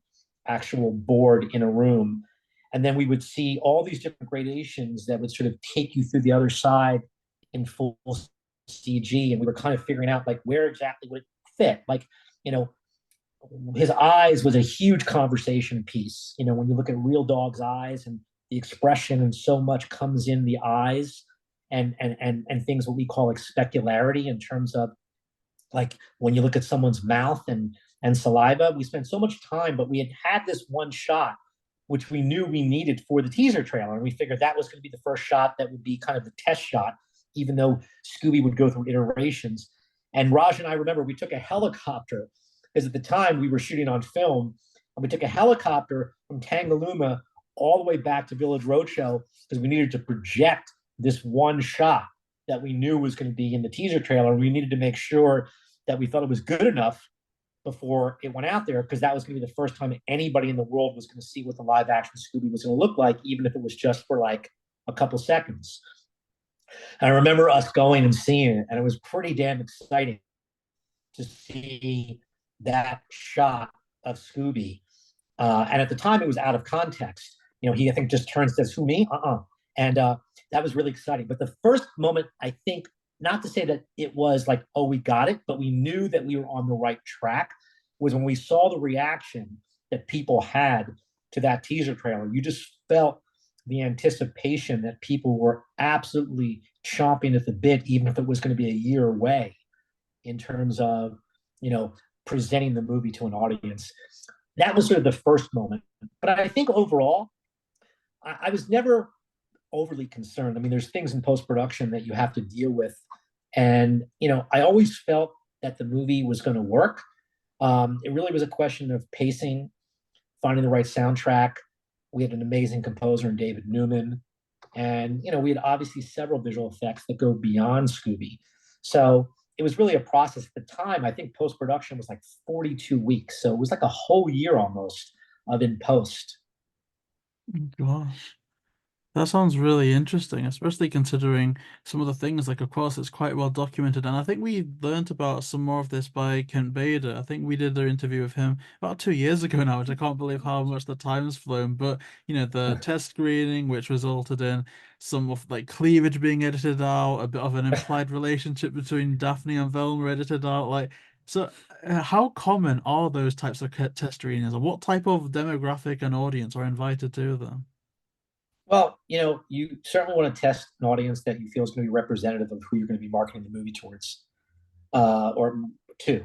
actual board in a room, and then we would see all these different gradations that would sort of take you through the other side in full CG, and we were kind of figuring out like where exactly would it fit. Like, his eyes was a huge conversation piece. When you look at real dogs' eyes and the expression, and so much comes in the eyes, and things what we call like specularity in terms of like when you look at someone's mouth and saliva. We spent so much time, but we had this one shot which we knew we needed for the teaser trailer, and we figured that was going to be the first shot that would be kind of the test shot, even though Scooby would go through iterations. And Raj and I remember we took a helicopter, because at the time we were shooting on film, and we took a helicopter from Tangalooma all the way back to Village Roadshow because we needed to project this one shot that we knew was going to be in the teaser trailer. We needed to make sure that we thought it was good enough before it went out there, because that was going to be the first time anybody in the world was going to see what the live action Scooby was going to look like, even if it was just for like a couple seconds. And I remember us going and seeing it, and it was pretty damn exciting to see that shot of Scooby. And at the time, it was out of context. He, I think, just turns and says, "Who, me? And that was really exciting. But the first moment, I think, not to say that it was like, oh, we got it, but we knew that we were on the right track, was when we saw the reaction that people had to that teaser trailer. You just felt the anticipation that people were absolutely chomping at the bit, even if it was going to be a year away, in terms of, presenting the movie to an audience. That was sort of the first moment. But I think overall, I was never overly concerned. I mean, there's things in post-production that you have to deal with. And, I always felt that the movie was going to work. It really was a question of pacing, finding the right soundtrack. We had an amazing composer in David Newman. And, we had obviously several visual effects that go beyond Scooby. So it was really a process. At the time, I think post-production was like 42 weeks. So it was like a whole year almost of in post. Gosh. That sounds really interesting, especially considering some of the things, like, of course, it's quite well documented. And I think we learnt about some more of this by Kent Bader. I think we did an interview with him about 2 years ago now, which I can't believe how much the time's flown. But, the test screening, which resulted in some of like cleavage being edited out, a bit of an implied relationship between Daphne and Velma edited out. So how common are those types of test screenings, and what type of demographic and audience are invited to them? Well, you certainly want to test an audience that you feel is going to be representative of who you're going to be marketing the movie towards, or to.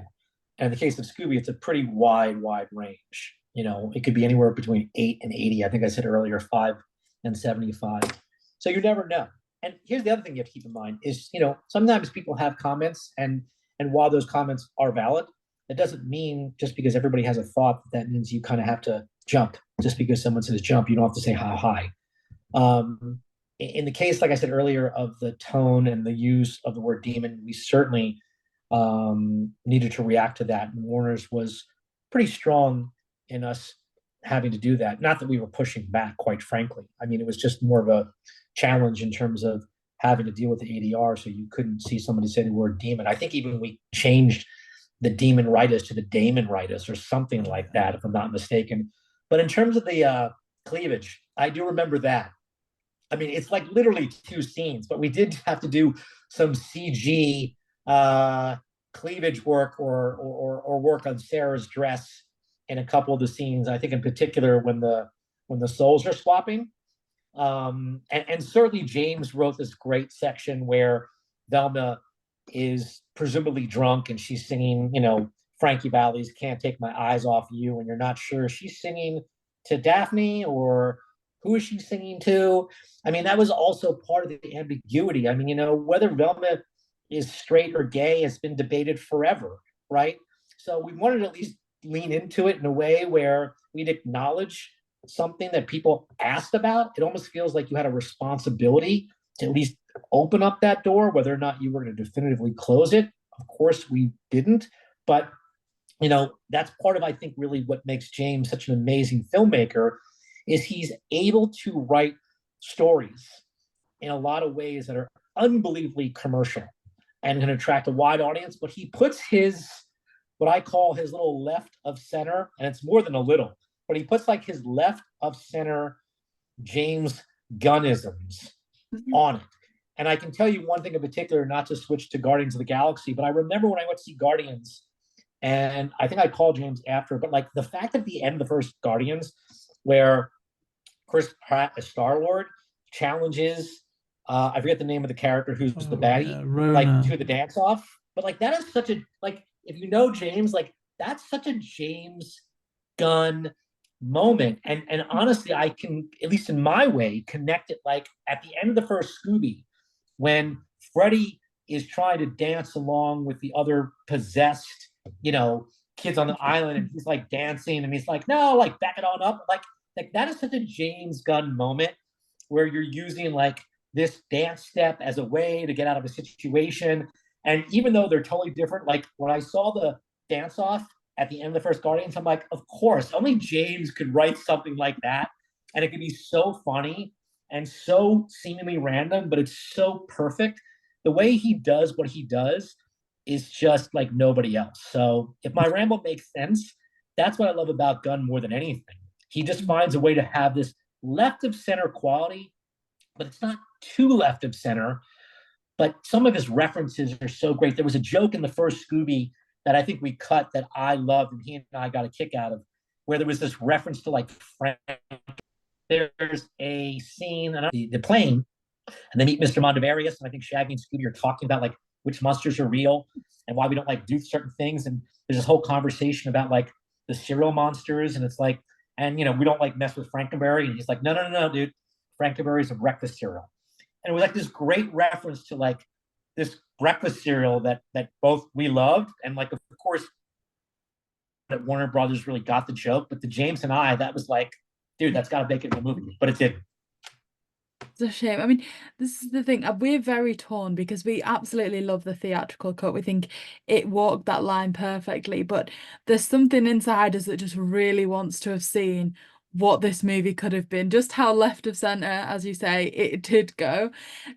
And in the case of Scooby, it's a pretty wide range. It could be anywhere between 8 and 80. I think I said earlier, 5 and 75. So you never know. And here's the other thing you have to keep in mind is, sometimes people have comments, and while those comments are valid, that doesn't mean just because everybody has a thought that means you kind of have to jump. Just because someone says jump, you don't have to say how high. In the case, like I said earlier, of the tone and the use of the word demon, we certainly needed to react to that. And Warner's was pretty strong in us having to do that. Not that we were pushing back, quite frankly. I mean, it was just more of a challenge in terms of having to deal with the ADR, so you couldn't see somebody say the word demon. I think even we changed the demonitis to the Damonitis or something like that, if I'm not mistaken. But in terms of the cleavage, I do remember that. I mean, it's like literally 2 scenes, but we did have to do some CG cleavage work or work on Sarah's dress in a couple of the scenes. I think in particular when the souls are swapping. And certainly James wrote this great section where Velma is presumably drunk and she's singing, Frankie Valli's Can't Take My Eyes Off You, and you're not sure, is she singing to Daphne or who is she singing to? I mean, that was also part of the ambiguity. I mean, whether Velma is straight or gay has been debated forever, right? So we wanted to at least lean into it in a way where we'd acknowledge something that people asked about. It almost feels like you had a responsibility to at least open up that door, whether or not you were going to definitively close it. Of course, we didn't, but that's part of, I think, really what makes James such an amazing filmmaker is he's able to write stories in a lot of ways that are unbelievably commercial and can attract a wide audience, but he puts what I call his little left of center, and it's more than a little, but he puts like his left of center James Gunnisms on it. And I can tell you one thing in particular, not to switch to Guardians of the Galaxy, but I remember when I went to see Guardians, and I think I called James after, but like the fact at the end of the first Guardians, where Chris Pratt as Star-Lord challenges, I forget the name of the character who's the baddie, like to the dance off. But like that is such a, like, if you know James, like that's such a James Gunn moment. And honestly, I can, at least in my way, connect it like at the end of the first Scooby, when Freddie is trying to dance along with the other possessed, kids on the island, and he's like dancing and he's like, no, like back it on up. Like that is such a James Gunn moment where you're using like this dance step as a way to get out of a situation. And even though they're totally different, like when I saw the dance off at the end of the first Guardians, I'm like, of course, only James could write something like that. And it could be so funny and so seemingly random, but it's so perfect. The way he does what he does is just like nobody else. So if my ramble makes sense, that's what I love about Gunn more than anything. He just finds a way to have this left of center quality, but it's not too left of center. But some of his references are so great. There was a joke in the first Scooby that I think we cut that I loved, and he and I got a kick out of, where there was this reference to like Frank. There's a scene on the plane, and they meet Mr. Mondavarius, and I think Shaggy and Scooby are talking about like which monsters are real and why we don't like do certain things. And there's this whole conversation about like the cereal monsters, and it's like, and we don't like mess with Frankenberry. And he's like, no, dude, Frankenberry is a breakfast cereal. And it was like this great reference to like this breakfast cereal that both we loved. And like, of course, that Warner Brothers really got the joke, but the James and I, that was like, dude, that's got to make it in the movie, but it didn't. It's a shame. I mean, this is the thing. We're very torn because we absolutely love the theatrical cut. We think it walked that line perfectly, but there's something inside us that just really wants to have seen what this movie could have been, just how left of center, as you say, it did go.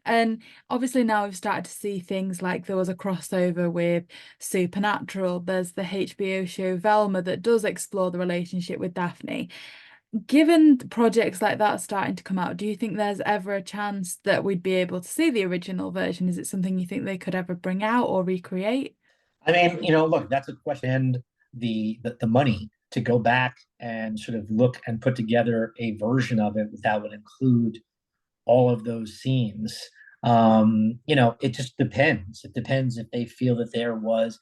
And obviously now we've started to see things like there was a crossover with Supernatural. There's the HBO show Velma that does explore the relationship with Daphne. Given projects like that starting to come out, do you think there's ever a chance that we'd be able to see the original version? Is it something you think they could ever bring out or recreate? I mean, look, that's a question. And the money to go back and sort of look and put together a version of it that would include all of those scenes. It just depends. It depends if they feel that there was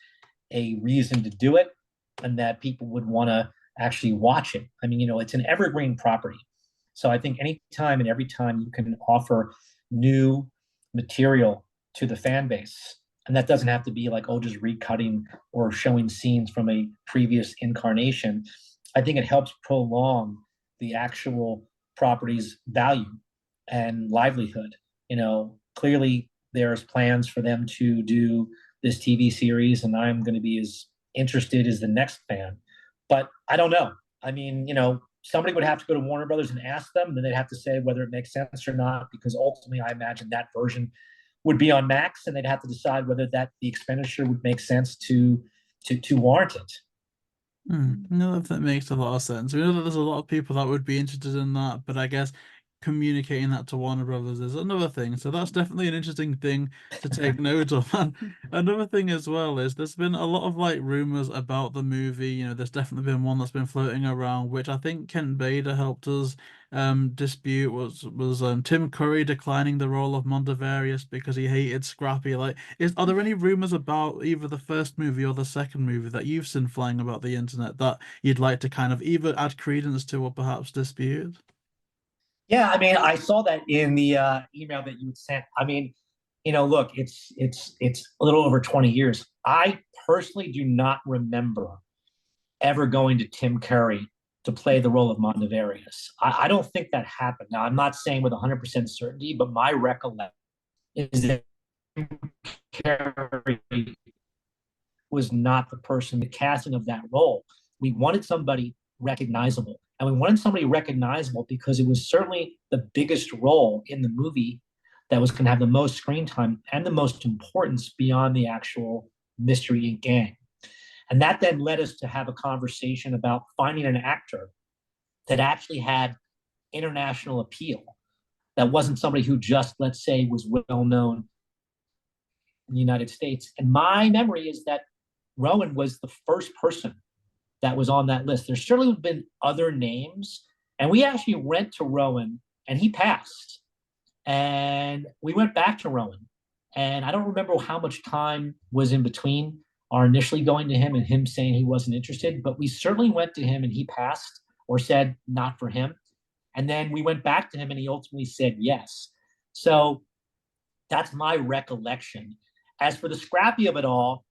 a reason to do it and that people would want to actually watch it. I mean, it's an evergreen property. So I think anytime and every time you can offer new material to the fan base, and that doesn't have to be like, oh, just recutting or showing scenes from a previous incarnation. I think it helps prolong the actual property's value and livelihood. Clearly there's plans for them to do this TV series, and I'm going to be as interested as the next fan. But I don't know. I mean, somebody would have to go to Warner Brothers and ask them, and then they'd have to say whether it makes sense or not, because ultimately I imagine that version would be on Max, and they'd have to decide whether the expenditure would make sense to warrant it. No, that makes a lot of sense. We know that there's a lot of people that would be interested in that, but I guess communicating that to Warner Brothers is another thing. So that's definitely an interesting thing to take note of. And another thing as well is there's been a lot of like rumors about the movie. You know, there's definitely been one that's been floating around, which I think Ken Bader helped us dispute was Tim Curry declining the role of Mondavarius because he hated Scrappy. Like, are there any rumors about either the first movie or the second movie that you've seen flying about the internet that you'd like to kind of either add credence to or perhaps dispute? Yeah, I mean, I saw that in the email that you sent. I mean, look, it's a little over 20 years. I personally do not remember ever going to Tim Curry to play the role of Mondavarius. I don't think that happened. Now, I'm not saying with 100% certainty, but my recollection is that Tim Curry was not the person, the casting of that role. We wanted somebody recognizable. And we wanted somebody recognizable because it was certainly the biggest role in the movie that was going to have the most screen time and the most importance beyond the actual mystery and gang. And that then led us to have a conversation about finding an actor that actually had international appeal, that wasn't somebody who just, let's say, was well known in the United States. And my memory is that Rowan was the first person that was on that list. There's certainly been other names, and we actually went to Rowan, and he passed. And we went back to Rowan, and I don't remember how much time was in between our initially going to him and him saying he wasn't interested, but we certainly went to him and he passed or said not for him. And then we went back to him and he ultimately said yes. So that's my recollection. As for the Scrappy of it all,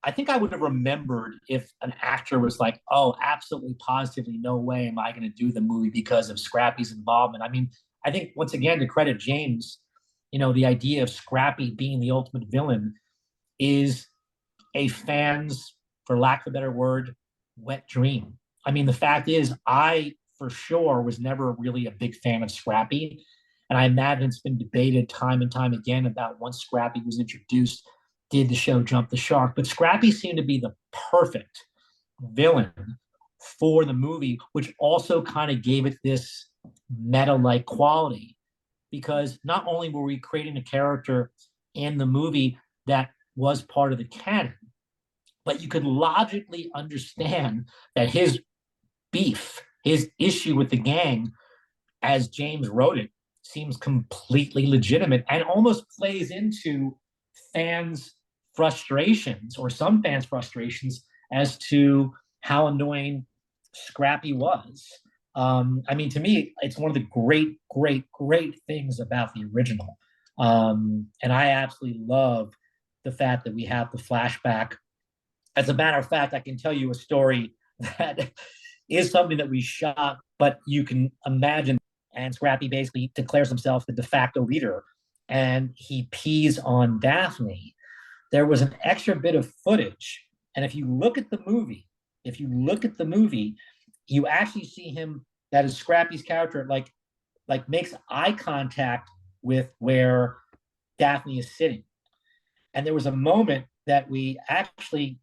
I think I would have remembered if an actor was like, oh, absolutely, positively, no way am I going to do the movie because of Scrappy's involvement. I mean, I think, once again, to credit James, the idea of Scrappy being the ultimate villain is a fan's, for lack of a better word, wet dream. I mean, the fact is, I, for sure, was never really a big fan of Scrappy. And I imagine it's been debated time and time again about once Scrappy was introduced, did the show jump the shark? But Scrappy seemed to be the perfect villain for the movie, which also kind of gave it this meta-like quality, because not only were we creating a character in the movie that was part of the canon, but you could logically understand that his beef, his issue with the gang, as James wrote it, seems completely legitimate and almost plays into fans' frustrations, or some fans' frustrations, as to how annoying Scrappy was. I mean, to me, it's one of the great, great, great things about the original. And I absolutely love the fact that we have the flashback. As a matter of fact, I can tell you a story that is something that we shot, but you can imagine. And Scrappy basically declares himself the de facto leader, and he pees on Daphne. There was an extra bit of footage, and if you look at the movie, you actually see him, that is Scrappy's character, like makes eye contact with where Daphne is sitting. And there was a moment that we actually,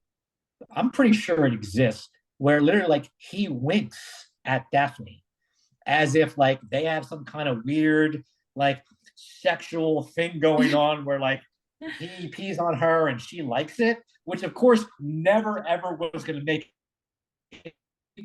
I'm pretty sure it exists, where literally like he winks at Daphne as if like they have some kind of weird like sexual thing going on where like he pees on her and she likes it, which of course never ever was going to make it.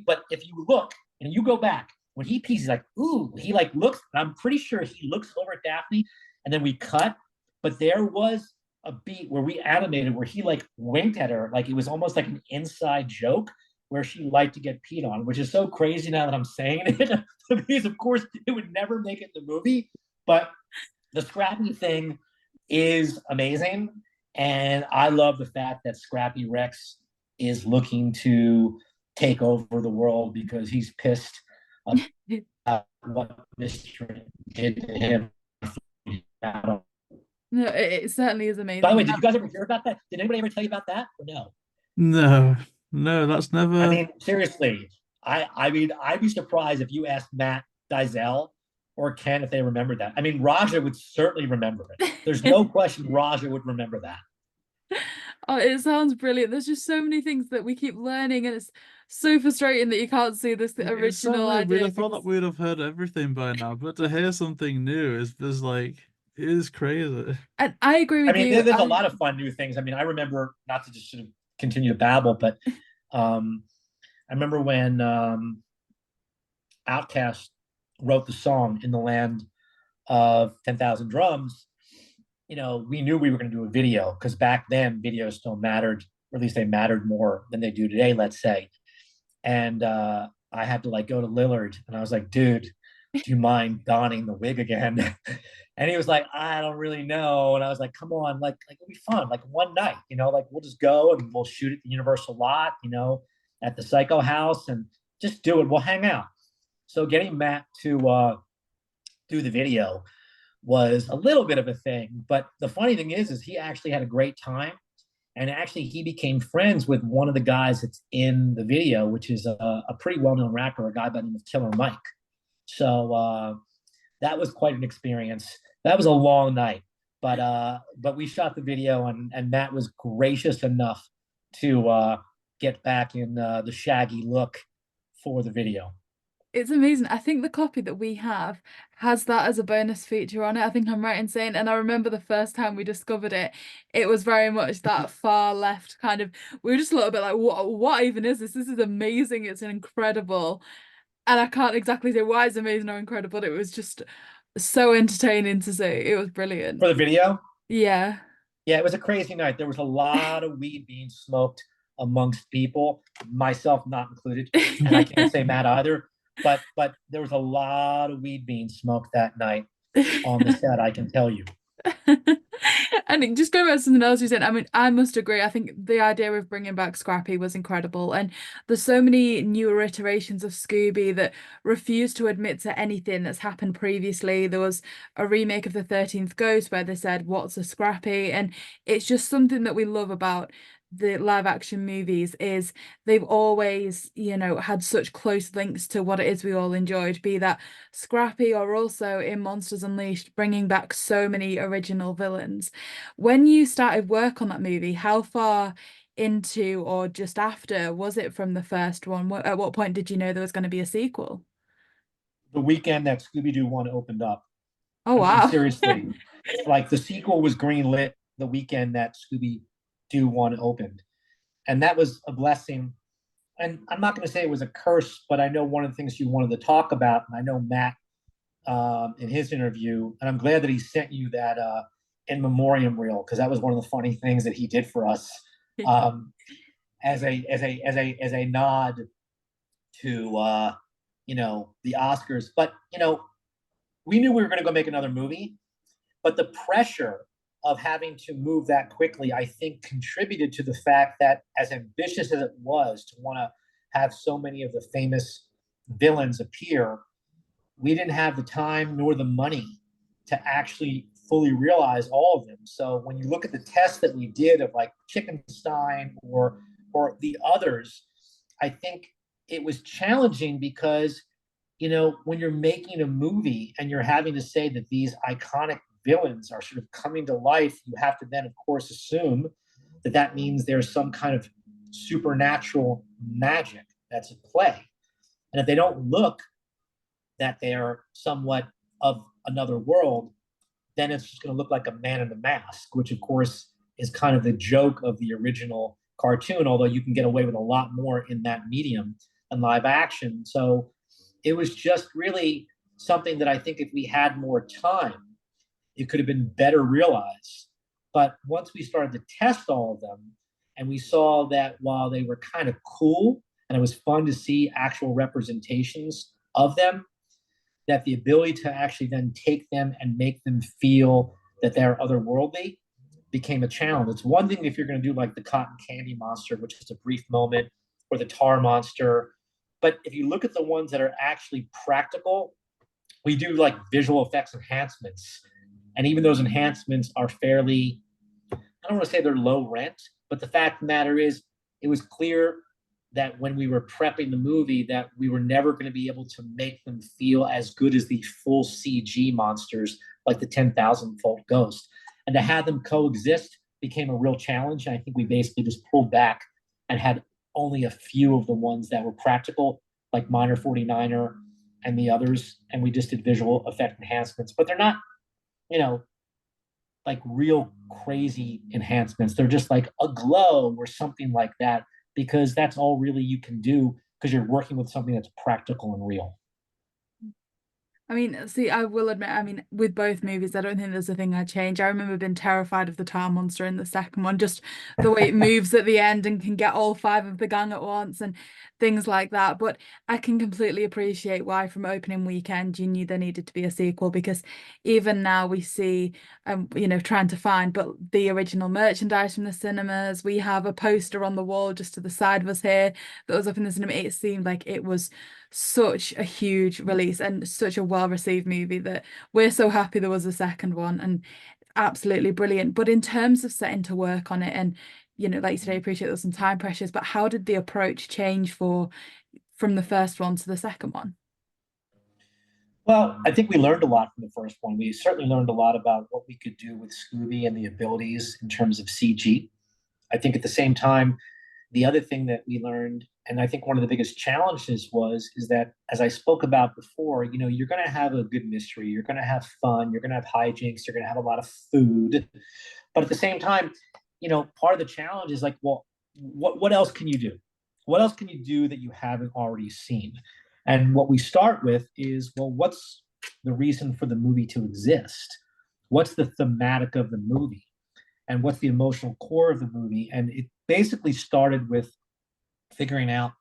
But if you look and you go back, when he pees, he's like, ooh, he like looks, I'm pretty sure he looks over at Daphne, and then we cut. But there was a beat where we animated where he like winked at her, like it was almost like an inside joke where she liked to get peed on, which is so crazy now that I'm saying it, because of course it would never make it in the movie. But the Scrappy thing is amazing, and I love the fact that Scrappy Rex is looking to take over the world because he's pissed about what Mr. did to him. No, it certainly is amazing. By the way, did you guys ever hear about that? Did anybody ever tell you about that, or No, that's never. I mean, seriously, I mean, I'd be surprised if you asked Matt Dizell or Ken if they remember that. I mean, Raja would certainly remember it. There's no question Raja would remember that. Oh, it sounds brilliant. There's just so many things that we keep learning, and it's so frustrating that you can't see this It's so original weird. We'd idea. have thought that we'd have heard everything by now, but to hear something new is like it is crazy. And I agree I with mean, you. there's a lot of fun new things. I mean, I remember, not to just sort of continue to babble, but I remember when Outkast wrote the song "In the Land of 10,000 Drums." You know, we knew we were going to do a video because back then videos still mattered, or at least they mattered more than they do today, let's say. And I had to like go to Lillard and I was like, dude, do you mind donning the wig again? And he was like, I don't really know. And I was like, come on, like it'll be fun, like one night, you know, like we'll just go and we'll shoot at the Universal lot, you know, at the Psycho House, and just do it. We'll hang out. So getting Matt to do the video was a little bit of a thing, but the funny thing is he actually had a great time, and actually he became friends with one of the guys that's in the video, which is a pretty well-known rapper, a guy by the name of Killer Mike. So that was quite an experience. That was a long night, but we shot the video, and Matt was gracious enough to get back in the shaggy look for the video. It's amazing. I think the copy that we have has that as a bonus feature on it. I think I'm right in saying, and I remember the first time we discovered it, it was very much that far left kind of, we were just a little bit like, what even is this? This is amazing. It's incredible. And I can't exactly say why it's amazing or incredible. It was just so entertaining to see. It was brilliant. For the video? Yeah. Yeah, it was a crazy night. There was a lot of weed being smoked amongst people, myself not included. And I can't say Matt either. But there was a lot of weed being smoked that night on the set, I can tell you. And just going back to something else you said, I mean, I must agree. I think the idea of bringing back Scrappy was incredible. And there's so many newer iterations of Scooby that refuse to admit to anything that's happened previously. There was a remake of The 13th Ghost where they said, what's a Scrappy? And it's just something that we love about the live action movies is they've always, you know, had such close links to what it is we all enjoyed, be that Scrappy or also in Monsters Unleashed, bringing back so many original villains. When you started work on that movie, how far into or just after was it from the first one? At what point did you know there was going to be a sequel? The weekend that Scooby Doo 1 opened up. Oh, wow. I mean, seriously. Like the sequel was greenlit the weekend that Scooby Doo 1 opened. And that was a blessing. And I'm not going to say it was a curse, but I know one of the things you wanted to talk about, and I know Matt in his interview, and I'm glad that he sent you that in memoriam reel, because that was one of the funny things that he did for us as a nod to you know, the Oscars. But you know, we knew we were going to go make another movie, but the pressure of having to move that quickly, I think, contributed to the fact that, as ambitious as it was to want to have so many of the famous villains appear, we didn't have the time nor the money to actually fully realize all of them. So when you look at the tests that we did of like Chickenstein or the others, I think it was challenging because, you know, when you're making a movie and you're having to say that these iconic villains are sort of coming to life, you have to then, of course, assume that that means there's some kind of supernatural magic that's at play. And if they don't look that they're somewhat of another world, then it's just going to look like a man in a mask, which, of course, is kind of the joke of the original cartoon, although you can get away with a lot more in that medium and live action. So it was just really something that I think if we had more time, it could have been better realized. But once we started to test all of them, and we saw that while they were kind of cool, and it was fun to see actual representations of them, that the ability to actually then take them and make them feel that they're otherworldly became a challenge. It's one thing if you're going to do like the cotton candy monster, which is a brief moment, or the tar monster. But if you look at the ones that are actually practical, we do like visual effects enhancements. And even those enhancements are fairly, I don't want to say they're low rent, but the fact of the matter is, it was clear that when we were prepping the movie that we were never going to be able to make them feel as good as the full CG monsters like the 10,000 Fold Ghost. And to have them coexist became a real challenge. And I think we basically just pulled back and had only a few of the ones that were practical, like Minor 49er and the others. And we just did visual effect enhancements, but they're not, you know, like real crazy enhancements. They're just like a glow or something like that, because that's all really you can do because you're working with something that's practical and real. I mean, see, I will admit, I mean, with both movies, I don't think there's a thing I'd change. I remember being terrified of the tar monster in the second one, just the way it moves at the end and can get all 5 of the gang at once and things like that. But I can completely appreciate why from opening weekend you knew there needed to be a sequel, because even now we see, you know, trying to find, but the original merchandise from the cinemas, we have a poster on the wall just to the side of us here that was up in the cinema. It seemed like it was such a huge release and such a well-received movie that we're so happy there was a second one, and absolutely brilliant. But in terms of setting to work on it, and you know, like you said, I appreciate there's some time pressures, but how did the approach change from the first one to the second one? Well, I think we learned a lot from the first one. We certainly learned a lot about what we could do with Scooby and the abilities in terms of CG. I think at the same time, the other thing that we learned, and I think one of the biggest challenges is that, as I spoke about before, you know, you're going to have a good mystery, you're going to have fun, you're going to have hijinks, you're going to have a lot of food, but at the same time, you know, part of the challenge is like, well, what else can you do? What else can you do that you haven't already seen? And what we start with is, well, what's the reason for the movie to exist? What's the thematic of the movie? And what's the emotional core of the movie? And it basically started with figuring out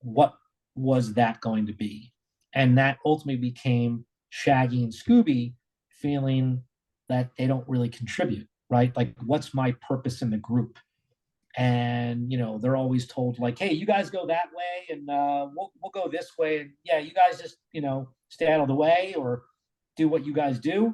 what was that going to be. And that ultimately became Shaggy and Scooby feeling that they don't really contribute, right? Like, what's my purpose in the group? And, you know, they're always told like, hey, you guys go that way and we'll go this way. And yeah, you guys just, you know, stay out of the way or do what you guys do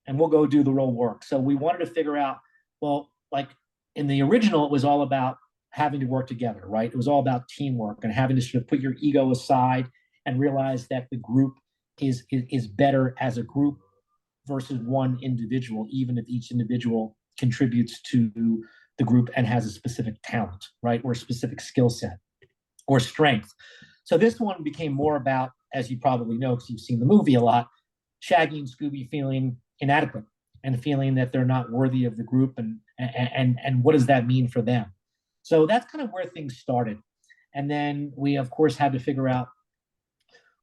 and we'll go do the real work. So we wanted to figure out, well, like in the original, it was all about having to work together, right? It was all about teamwork and having to sort of put your ego aside and realize that the group is better as a group versus one individual, even if each individual contributes to the group and has a specific talent, right? Or a specific skill set or strength. So this one became more about, as you probably know, because you've seen the movie a lot, Shaggy and Scooby feeling inadequate and feeling that they're not worthy of the group, and what does that mean for them? So that's kind of where things started. And then we, of course, had to figure out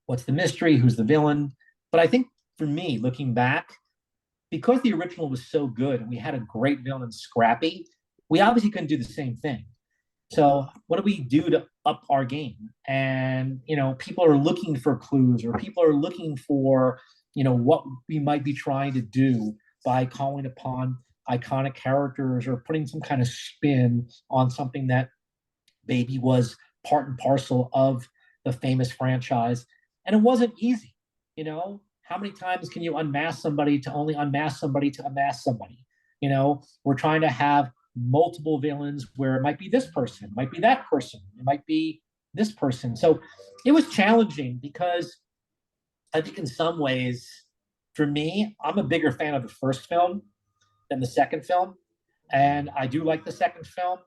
what's the mystery, who's the villain. But I think for me, looking back, because the original was so good and we had a great villain, Scrappy, we obviously couldn't do the same thing. So what do we do to up our game? And, you know, people are looking for clues, or people are looking for, you know, what we might be trying to do by calling upon iconic characters or putting some kind of spin on something that maybe was part and parcel of the famous franchise. And it wasn't easy. You know, how many times can you unmask somebody to only unmask somebody to unmask somebody? You know, we're trying to have multiple villains where it might be this person, it might be that person, it might be this person. So it was challenging because I think in some ways, for me, I'm a bigger fan of the first film than the second film. And I do like the second film,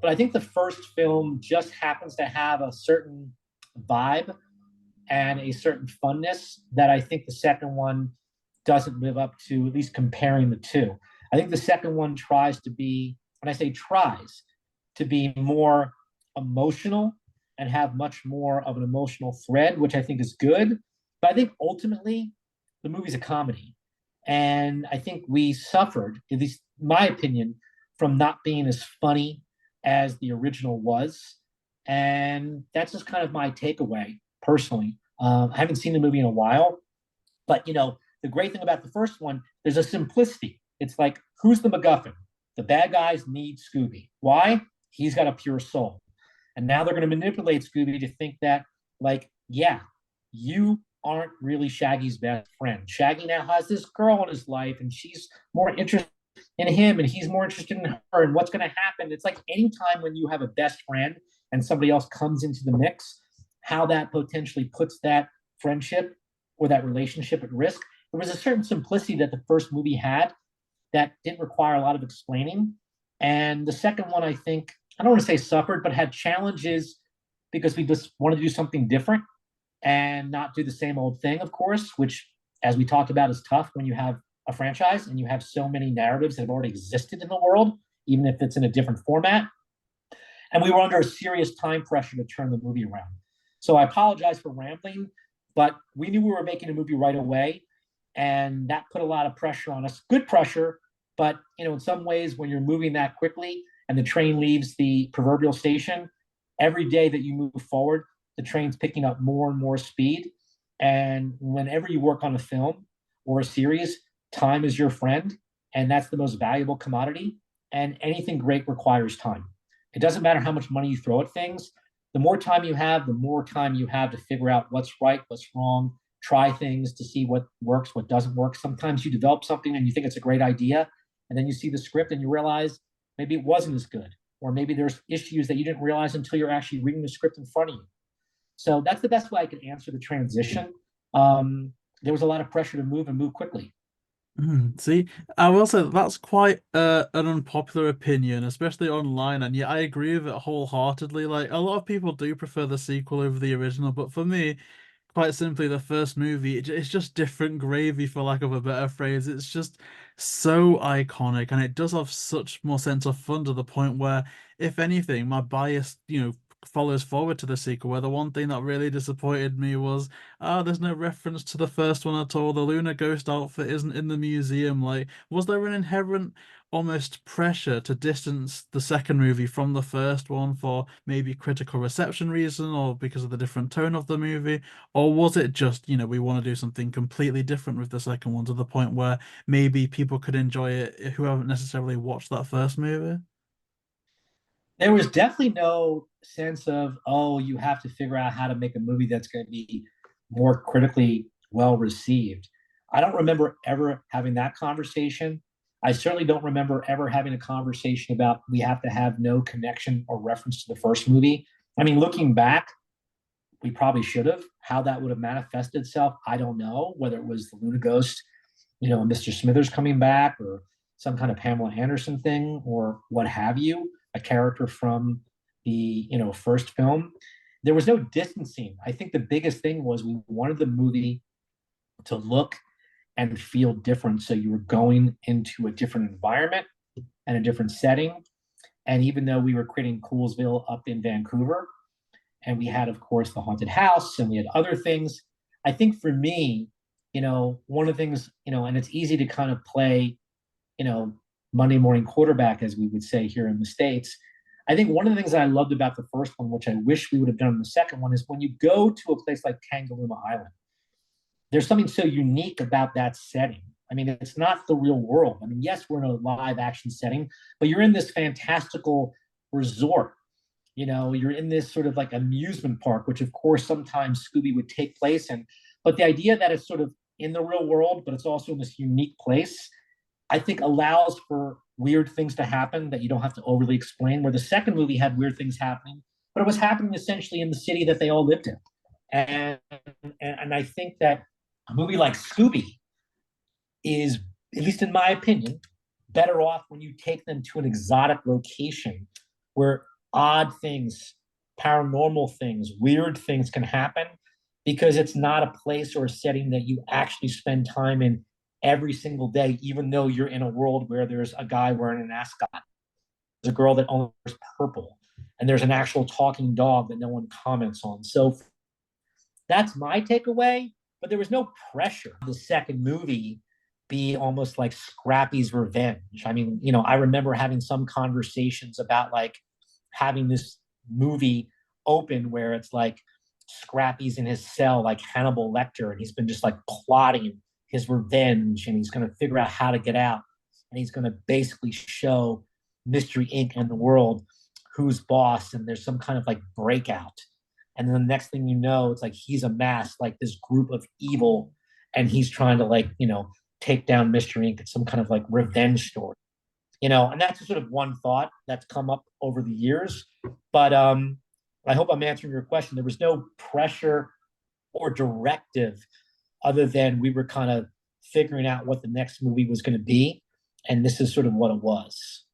but I think the first film just happens to have a certain vibe and a certain funness that I think the second one doesn't live up to, at least comparing the two. I think the second one tries to be, when I say tries, to be more emotional and have much more of an emotional thread, which I think is good. But I think ultimately, the movie's a comedy. And I think we suffered, at least in my opinion, from not being as funny as the original was. And that's just kind of my takeaway, personally. I haven't seen the movie in a while, but, you know, the great thing about the first one, there's a simplicity. It's like, who's the MacGuffin? The bad guys need Scooby. Why? He's got a pure soul. And now they're going to manipulate Scooby to think that, like, yeah, you aren't really Shaggy's best friend. Shaggy now has this girl in his life, and she's more interested in him, and he's more interested in her. And what's going to happen? It's like anytime when you have a best friend and somebody else comes into the mix, how that potentially puts that friendship or that relationship at risk. There was a certain simplicity that the first movie had that didn't require a lot of explaining. And the second one, I think, I don't want to say suffered, but had challenges because we just wanted to do something different and not do the same old thing, of course, which, as we talked about, is tough when you have a franchise and you have so many narratives that have already existed in the world, even if it's in a different format. And we were under a serious time pressure to turn the movie around. So I apologize for rambling, but we knew we were making a movie right away. And that put a lot of pressure on us. Good pressure, but in some ways, when you're moving that quickly and the train leaves the proverbial station, every day that you move forward, the train's picking up more and more speed. And whenever you work on a film or a series, time is your friend, and that's the most valuable commodity. And anything great requires time. It doesn't matter how much money you throw at things. The more time you have, the more time you have to figure out what's right, what's wrong, try things to see what works, what doesn't work. Sometimes you develop something and you think it's a great idea, and then you see the script and you realize maybe it wasn't as good, or maybe there's issues that you didn't realize until you're actually reading the script in front of you. So that's the best way I could answer the transition. There was a lot of pressure to move and move quickly. See, I will say that's quite an unpopular opinion, especially online, and yeah, I agree with it wholeheartedly. Like, a lot of people do prefer the sequel over the original, but for me, quite simply, the first movie, it's just different gravy, for lack of a better phrase. It's just so iconic, and it does have such more sense of fun, to the point where, if anything, my bias, follows forward to the sequel, where the one thing that really disappointed me was, there's no reference to the first one at all. The Luna Ghost outfit isn't in the museum. Like, was there an inherent almost pressure to distance the second movie from the first one for maybe critical reception reason, or because of the different tone of the movie? Or was it just, we want to do something completely different with the second one, to the point where maybe people could enjoy it who haven't necessarily watched that first movie? There was definitely no sense of, oh, you have to figure out how to make a movie that's going to be more critically well received. I don't remember ever having that conversation. I certainly don't remember ever having a conversation about we have to have no connection or reference to the first movie. I mean, looking back, we probably should have. How that would have manifested itself, I don't know. Whether it was the Luna Ghost, Mr. Smithers coming back, or some kind of Pamela Anderson thing, or what have you, a character from the first film. There was no distancing. I think the biggest thing was we wanted the movie to look and feel different. So you were going into a different environment and a different setting. And even though we were creating Coolsville up in Vancouver, and we had, of course, the haunted house, and we had other things, I think for me, one of the things, and it's easy to kind of play, Monday morning quarterback, as we would say here in the States. I think one of the things that I loved about the first one, which I wish we would have done in the second one, is when you go to a place like Tangalooma Island, there's something so unique about that setting. I mean, it's not the real world. I mean, yes, we're in a live action setting, but you're in this fantastical resort. You're in this sort of like amusement park, which of course sometimes Scooby would take place in. But the idea that it's sort of in the real world, but it's also in this unique place, I think allows for weird things to happen that you don't have to overly explain. Where the second movie had weird things happening, but it was happening essentially in the city that they all lived in. And I think that a movie like Scooby is, at least in my opinion, better off when you take them to an exotic location where odd things, paranormal things, weird things can happen, because it's not a place or a setting that you actually spend time in every single day, even though you're in a world where there's a guy wearing an ascot, there's a girl that only wears purple, and there's an actual talking dog that no one comments on. So that's my takeaway. But there was no pressure. The second movie be almost like Scrappy's revenge. I mean, I remember having some conversations about like having this movie open where it's like Scrappy's in his cell like Hannibal Lecter, and he's been just like plotting his revenge, and he's going to figure out how to get out, and he's going to basically show Mystery Inc. and the world who's boss, and there's some kind of like breakout. And then the next thing you know, it's like he's amassed like this group of evil, and he's trying to like, take down Mystery Inc. It's some kind of like revenge story, and that's sort of one thought that's come up over the years. But I hope I'm answering your question. There was no pressure or directive other than we were kind of figuring out what the next movie was going to be. And this is sort of what it was.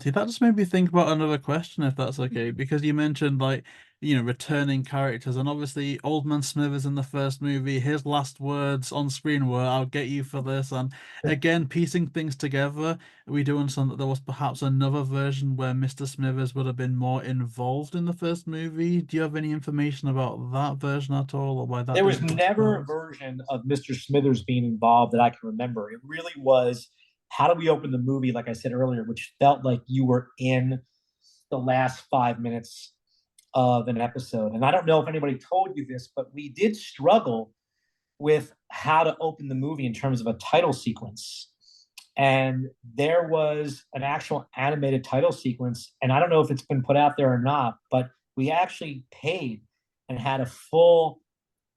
See, that just made me think about another question, if that's okay, because you mentioned like, returning characters, and obviously Old Man Smithers in the first movie, his last words on screen were, "I'll get you for this." And again, piecing things together, we do understand that there was perhaps another version where Mr. Smithers would have been more involved in the first movie. Do you have any information about that version at all, or why that There was didn't come to never a pass? version of Mr. Smithers being involved that I can remember. It really was, how do we open the movie, like I said earlier, which felt like you were in the last 5 minutes of an episode. And I don't know if anybody told you this, but we did struggle with how to open the movie in terms of a title sequence. And there was an actual animated title sequence. And I don't know if it's been put out there or not, but we actually paid and had a full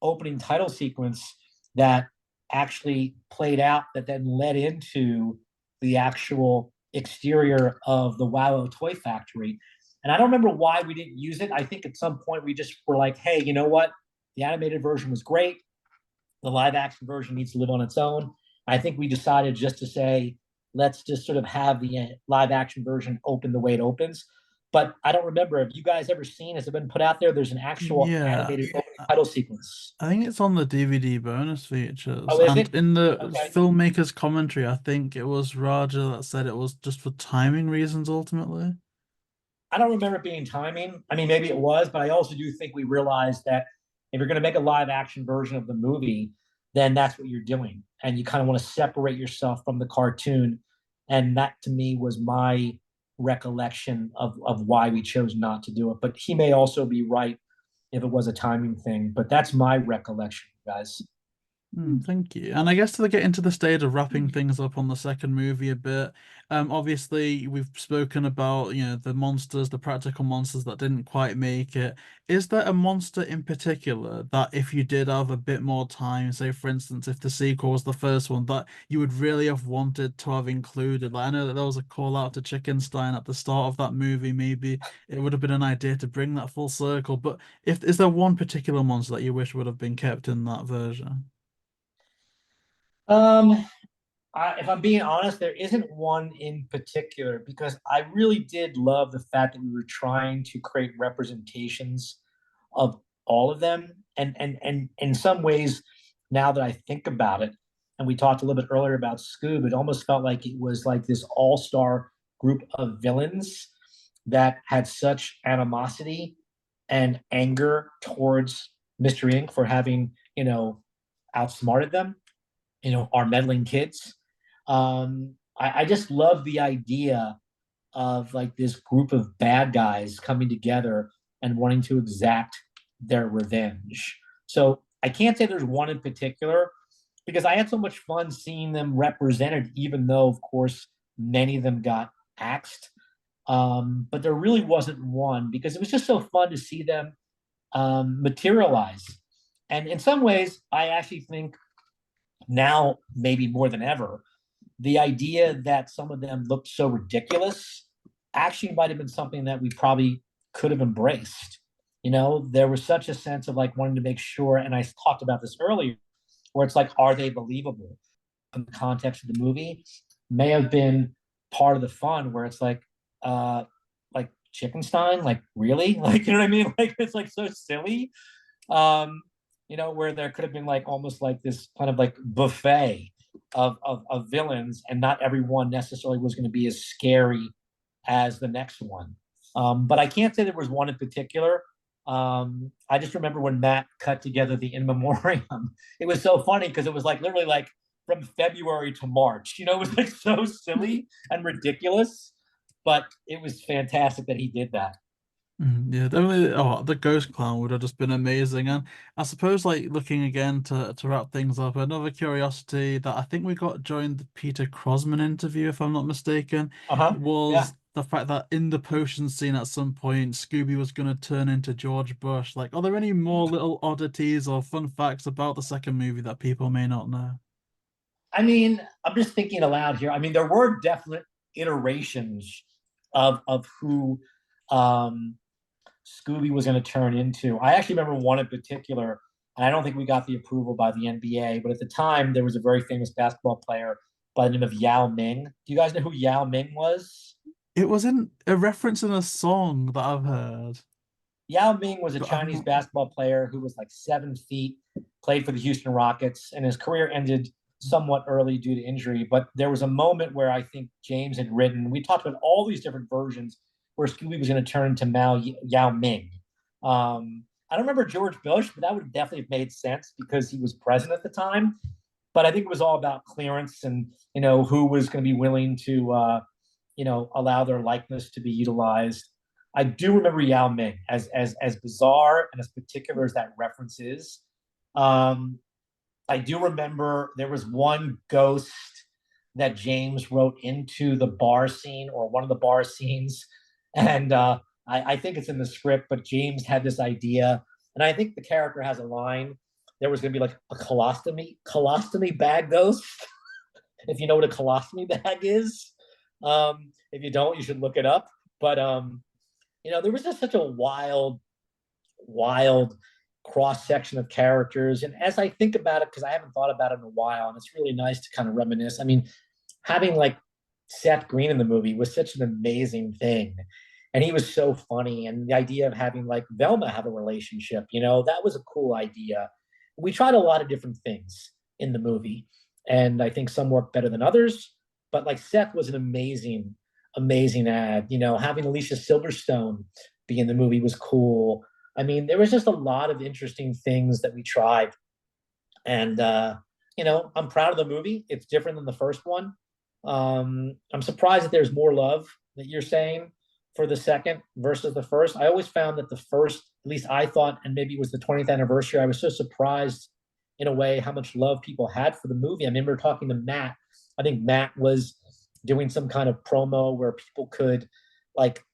opening title sequence that actually played out, that then led into the actual exterior of the Wow Toy Factory. And I don't remember why we didn't use it. I think at some point we just were like, hey, you know what? The animated version was great. The live action version needs to live on its own. I think we decided just to say, let's just sort of have the live action version open the way it opens. But I don't remember. Have you guys ever seen? Has it been put out there? There's an actual Yeah. animated title sequence. I think it's on the DVD bonus features. Oh, is And it? in the Okay. filmmaker's commentary, I think it was Roger that said it was just for timing reasons ultimately. I don't remember it being timing. I mean, maybe it was, but I also do think we realized that if you're going to make a live action version of the movie, then that's what you're doing. And you kind of want to separate yourself from the cartoon. And that to me was my recollection of why we chose not to do it. But he may also be right if it was a timing thing. But that's my recollection, guys. Thank you. And I guess to get into the stage of wrapping things up on the second movie a bit, obviously we've spoken about, the monsters, the practical monsters that didn't quite make it. Is there a monster in particular that if you did have a bit more time, say for instance, if the sequel was the first one, that you would really have wanted to have included? Like I know that there was a call out to Chickenstein at the start of that movie, maybe it would have been an idea to bring that full circle. But is there one particular monster that you wish would have been kept in that version? Um, if I'm being honest, there isn't one in particular because I really did love the fact that we were trying to create representations of all of them. And in some ways, now that I think about it, and we talked a little bit earlier about Scoob, it almost felt like it was like this all-star group of villains that had such animosity and anger towards Mr. Ink for having, outsmarted them, our meddling kids. I just love the idea of like this group of bad guys coming together and wanting to exact their revenge. So I can't say there's one in particular because I had so much fun seeing them represented, even though, of course, many of them got axed. But there really wasn't one because it was just so fun to see them materialize. And in some ways, I actually think now, maybe more than ever, the idea that some of them looked so ridiculous actually might have been something that we probably could have embraced. There was such a sense of like wanting to make sure, and I talked about this earlier, where it's like, are they believable? In the context of the movie, may have been part of the fun, where it's like Chickenstein, like really, like what I mean, like it's like so silly. Where there could have been like almost like this kind of like buffet of villains, and not everyone necessarily was going to be as scary as the next one. But I can't say there was one in particular. I just remember when Matt cut together the in memoriam. It was so funny because it was like literally like from February to March. It was like so silly and ridiculous, but it was fantastic that he did that. Yeah, definitely. Oh, the Ghost Clown would have just been amazing. And I suppose, like, looking again to wrap things up, another curiosity that I think we got during the Peter Crosman interview, if I'm not mistaken, Uh-huh. Yeah. was the fact that in the potion scene at some point, Scooby was going to turn into George Bush. Like, are there any more little oddities or fun facts about the second movie that people may not know? I mean, I'm just thinking aloud here. I mean, there were definite iterations of who Scooby was going to turn into. I actually remember one in particular, and I don't think we got the approval by the NBA, but at the time there was a very famous basketball player by the name of Yao Ming. Do you guys know who Yao Ming was? It was in a reference in a song that I've heard. Yao Ming was a But I'm Chinese not. basketball player who was like 7 feet, played for the Houston Rockets, and his career ended somewhat early due to injury. But there was a moment where I think James had written, we talked about all these different versions where Scooby was going to turn to Yao Ming. I don't remember George Bush, but that would definitely have made sense because he was president at the time. But I think it was all about clearance and, who was going to be willing to, allow their likeness to be utilized. I do remember Yao Ming as bizarre and as particular as that reference is. I do remember there was one ghost that James wrote into the bar scene or one of the bar scenes, and I think it's in the script. But James had this idea, and I think the character has a line. There was going to be like a colostomy bag ghost. If you know what a colostomy bag is, if you don't, you should look it up. But there was just such a wild cross section of characters. And as I think about it, because I haven't thought about it in a while, and it's really nice to kind of reminisce. I mean, having like Seth Green in the movie was such an amazing thing. And he was so funny. And the idea of having like Velma have a relationship, that was a cool idea. We tried a lot of different things in the movie. And I think some worked better than others. But like Seth was an amazing ad. Having Alicia Silverstone be in the movie was cool. I mean, there was just a lot of interesting things that we tried. And, I'm proud of the movie. It's different than the first one. I'm surprised that there's more love that you're saying for the second versus the first. I always found that the first, at least I thought, and maybe it was the 20th anniversary, I was so surprised in a way how much love people had for the movie. I remember talking to Matt. I think Matt was doing some kind of promo where people could like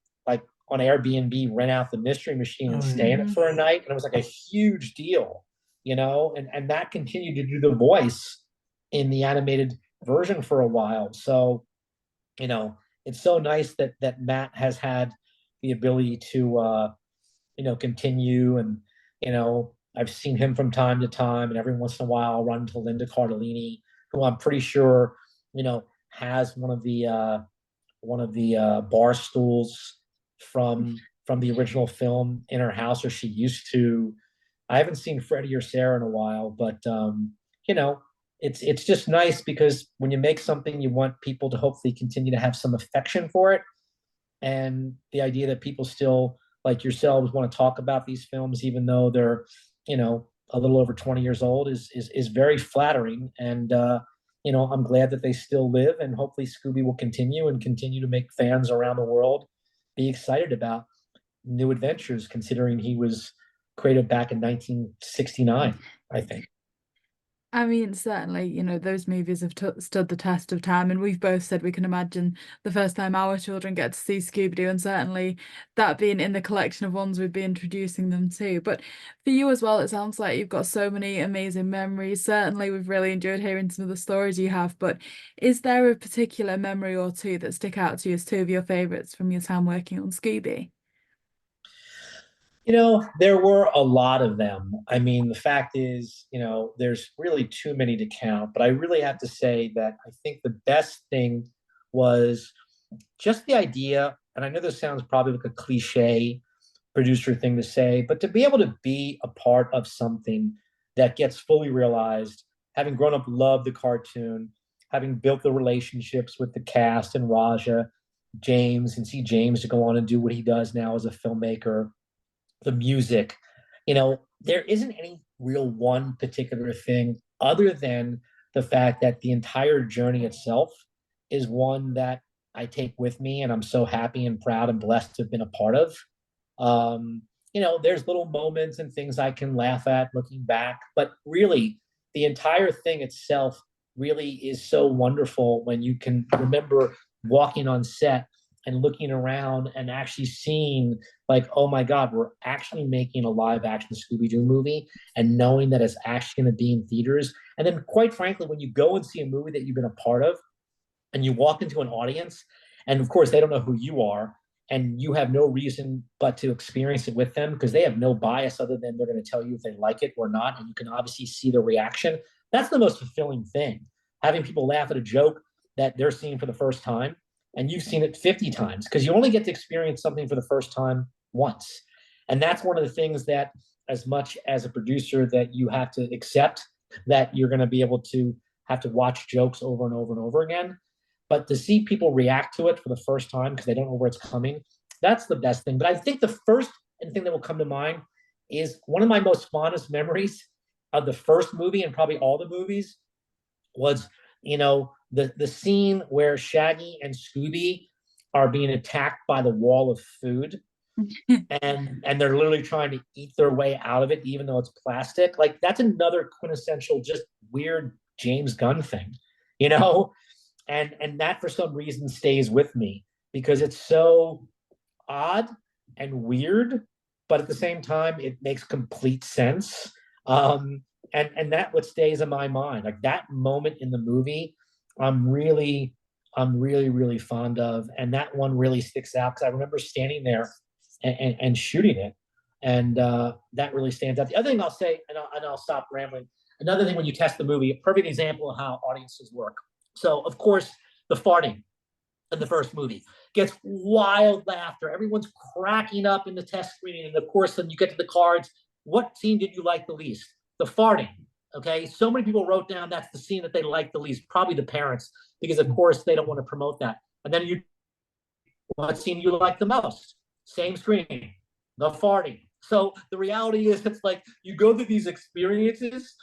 on Airbnb rent out the Mystery Machine and stay in it for a night, and it was like a huge deal, and Matt continued to do the voice in the animated version for a while. So, it's so nice that Matt has had the ability to continue, and I've seen him from time to time, and every once in a while I'll run into Linda Cardellini, who I'm pretty sure has one of the bar stools from the original film in her house, or she used to. I haven't seen Freddie or Sarah in a while, but it's just nice because when you make something, you want people to hopefully continue to have some affection for it, and the idea that people still like yourselves want to talk about these films, even though they're a little over 20 years old, is very flattering. And I'm glad that they still live, and hopefully Scooby will continue to make fans around the world be excited about new adventures, considering he was created back in 1969, I think. I mean, certainly, those movies have stood the test of time, and we've both said we can imagine the first time our children get to see Scooby Doo, and certainly that being in the collection of ones we'd be introducing them to. But for you as well, it sounds like you've got so many amazing memories. Certainly, we've really enjoyed hearing some of the stories you have, but is there a particular memory or two that stick out to you as two of your favorites from your time working on Scooby? There were a lot of them. I mean, the fact is, there's really too many to count, but I really have to say that I think the best thing was just the idea, and I know this sounds probably like a cliche producer thing to say, but to be able to be a part of something that gets fully realized, having grown up, loved the cartoon, having built the relationships with the cast and Raja, James, and see James to go on and do what he does now as a filmmaker, the music, there isn't any real one particular thing other than the fact that the entire journey itself is one that I take with me, and I'm so happy and proud and blessed to have been a part of. There's little moments and things I can laugh at looking back, but really the entire thing itself really is so wonderful when you can remember walking on set and looking around and actually seeing like, oh my God, we're actually making a live action Scooby-Doo movie, and knowing that it's actually going to be in theaters. And then quite frankly, when you go and see a movie that you've been a part of and you walk into an audience, and of course they don't know who you are, and you have no reason but to experience it with them because they have no bias other than they're going to tell you if they like it or not. And you can obviously see the reaction. That's the most fulfilling thing. Having people laugh at a joke that they're seeing for the first time, and you've seen it 50 times, because you only get to experience something for the first time once. And that's one of the things that, as much as a producer, that you have to accept that you're going to be able to have to watch jokes over and over and over again. But to see people react to it for the first time because they don't know where it's coming, that's the best thing. But I think the first thing that will come to mind is one of my most fondest memories of the first movie, and probably all the movies, was, the scene where Shaggy and Scooby are being attacked by the wall of food. and they're literally trying to eat their way out of it, even though it's plastic. Like, that's another quintessential, just weird James Gunn thing, and that for some reason stays with me, because it's so odd and weird, but at the same time it makes complete sense. And that what stays in my mind, like that moment in the movie, I'm really really fond of, and that one really sticks out because I remember standing there and shooting it, and that really stands out. The other thing I'll say, and I'll stop rambling. Another thing, when you test the movie, a perfect example of how audiences work. So, of course, the farting in the first movie gets wild laughter. Everyone's cracking up in the test screening, and of course, when you get to the cards, what scene did you like the least? The farting. Okay, so many people wrote down that's the scene that they liked the least. Probably the parents, because of course they don't want to promote that. And then what scene you like the most? Same screen, the farting. So the reality is, it's like you go through these experiences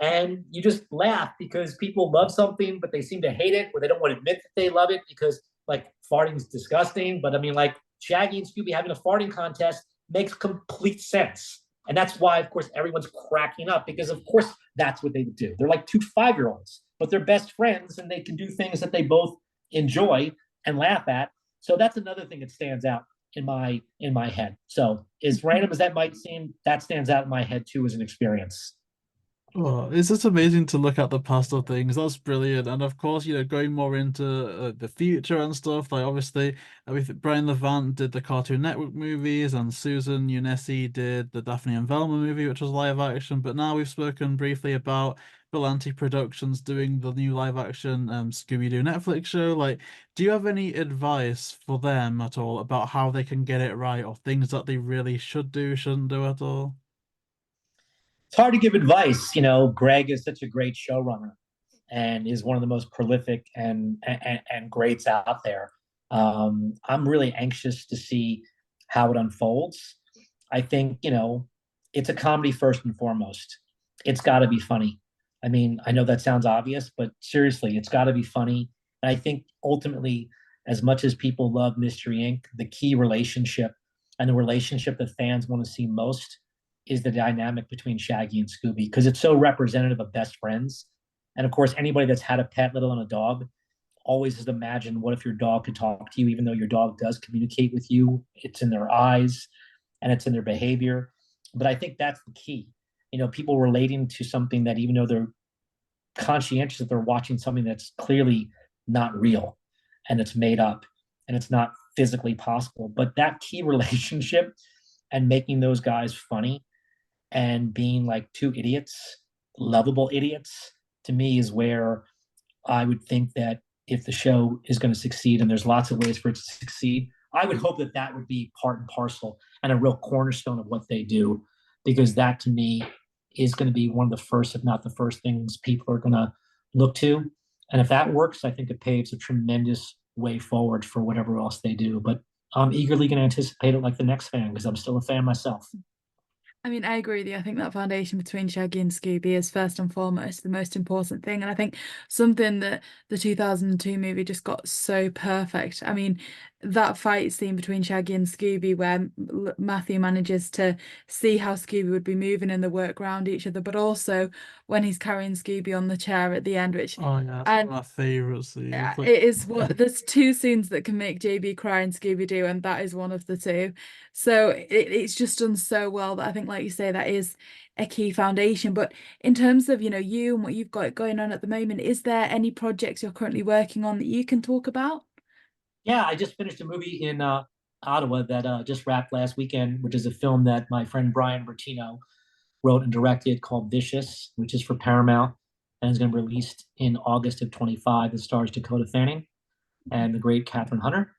and you just laugh because people love something, but they seem to hate it, or they don't want to admit that they love it because, like, farting's disgusting. But I mean, like, Shaggy and Scooby having a farting contest makes complete sense. And that's why, of course, everyone's cracking up, because of course that's what they do. They're like two 5-year-olds, but they're best friends and they can do things that they both enjoy and laugh at. So that's another thing that stands out in my head. So as random as that might seem, that stands out in my head too as an experience. Oh, it's just amazing to look at the past of things. That's brilliant. And of course, going more into the future and stuff. Like, obviously, Brian Levant did the Cartoon Network movies, and Susan Ionessi did the Daphne and Velma movie, which was live action. But now we've spoken briefly about Berlanti Productions doing the new live action Scooby Doo Netflix show. Like, do you have any advice for them at all about how they can get it right, or things that they really should do, shouldn't do at all? It's hard to give advice. Greg is such a great showrunner and is one of the most prolific and greats out there. I'm really anxious to see how it unfolds. I think, it's a comedy first and foremost. It's got to be funny. I mean, I know that sounds obvious, but seriously, it's got to be funny. And I think ultimately, as much as people love Mystery Inc., the key relationship and the relationship that fans want to see most is the dynamic between Shaggy and Scooby, because it's so representative of best friends. And of course, anybody that's had a pet, let alone a dog, always has imagined, what if your dog could talk to you, even though your dog does communicate with you? It's in their eyes and it's in their behavior. But I think that's the key. People relating to something that, even though they're conscientious that they're watching something that's clearly not real and it's made up and it's not physically possible, but that key relationship and making those guys funny and being like two idiots, lovable idiots, to me is where I would think that if the show is going to succeed, and there's lots of ways for it to succeed, I would hope that that would be part and parcel and a real cornerstone of what they do, because that to me is going to be one of the first, if not the first, things people are going to look to. And if that works, I think it paves a tremendous way forward for whatever else they do. But I'm eagerly going to anticipate it like the next fan, because I'm still a fan myself. I mean, I agree with you. I think that foundation between Shaggy and Scooby is first and foremost the most important thing. And I think something that the 2002 movie just got so perfect. I mean, that fight scene between Shaggy and Scooby, where Matthew manages to see how Scooby would be moving and they work around each other, but also when he's carrying Scooby on the chair at the end, which Oh yeah, that's one of my favorite scenes. Like, it is there's two scenes that can make JayBee cry in Scooby Doo, and that is one of the two. So it's just done so well that I think, like you say, that is a key foundation. But in terms of, you and what you've got going on at the moment, is there any projects you're currently working on that you can talk about? Yeah, I just finished a movie in Ottawa that just wrapped last weekend, which is a film that my friend Brian Bertino wrote and directed, called Vicious, which is for Paramount and is going to be released in August of 25. It stars Dakota Fanning. and the great Catherine Hunter.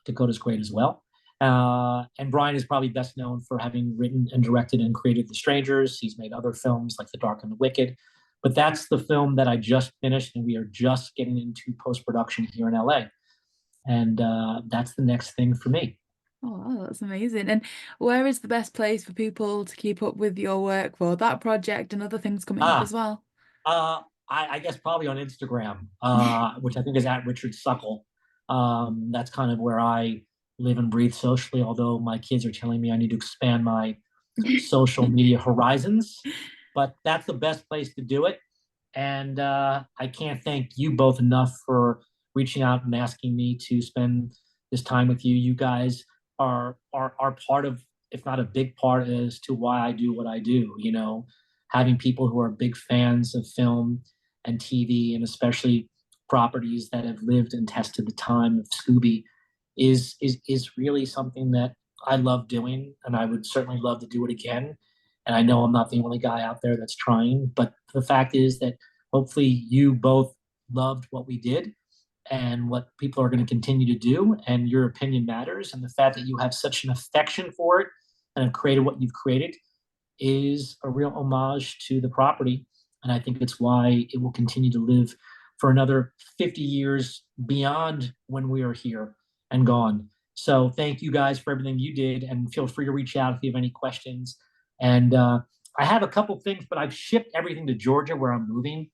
Dakota's great as well. And Brian is probably best known for having written and directed and created The Strangers. He's made other films like The Dark and the Wicked. But that's the film that I just finished, and we are just getting into post-production here in LA. And that's the next thing for me. Oh, wow, that's amazing. And where is the best place for people to keep up with your work for that project and other things coming up as well? I guess probably on Instagram, which I think is at Mr Suckle. That's kind of where I live and breathe socially, although my kids are telling me I need to expand my social media horizons. But that's the best place to do it. And I can't thank you both enough for reaching out and asking me to spend this time with you. You guys are part of, if not a big part, as to why I do what I do. You know, having people who are big fans of film and TV, and especially properties that have lived and tested the time of Scooby, is really something that I love doing, and I would certainly love to do it again. And I know I'm not the only guy out there that's trying, but the fact is that hopefully you both loved what we did and what people are going to continue to do, and your opinion matters. And the fact that you have such an affection for it and have created what you've created is a real homage to the property. And I think it's why it will continue to live for another 50 years beyond when we are here and gone. So thank you guys for everything you did, and feel free to reach out if you have any questions. And I have a couple things, but I've shipped everything to Georgia where I'm moving.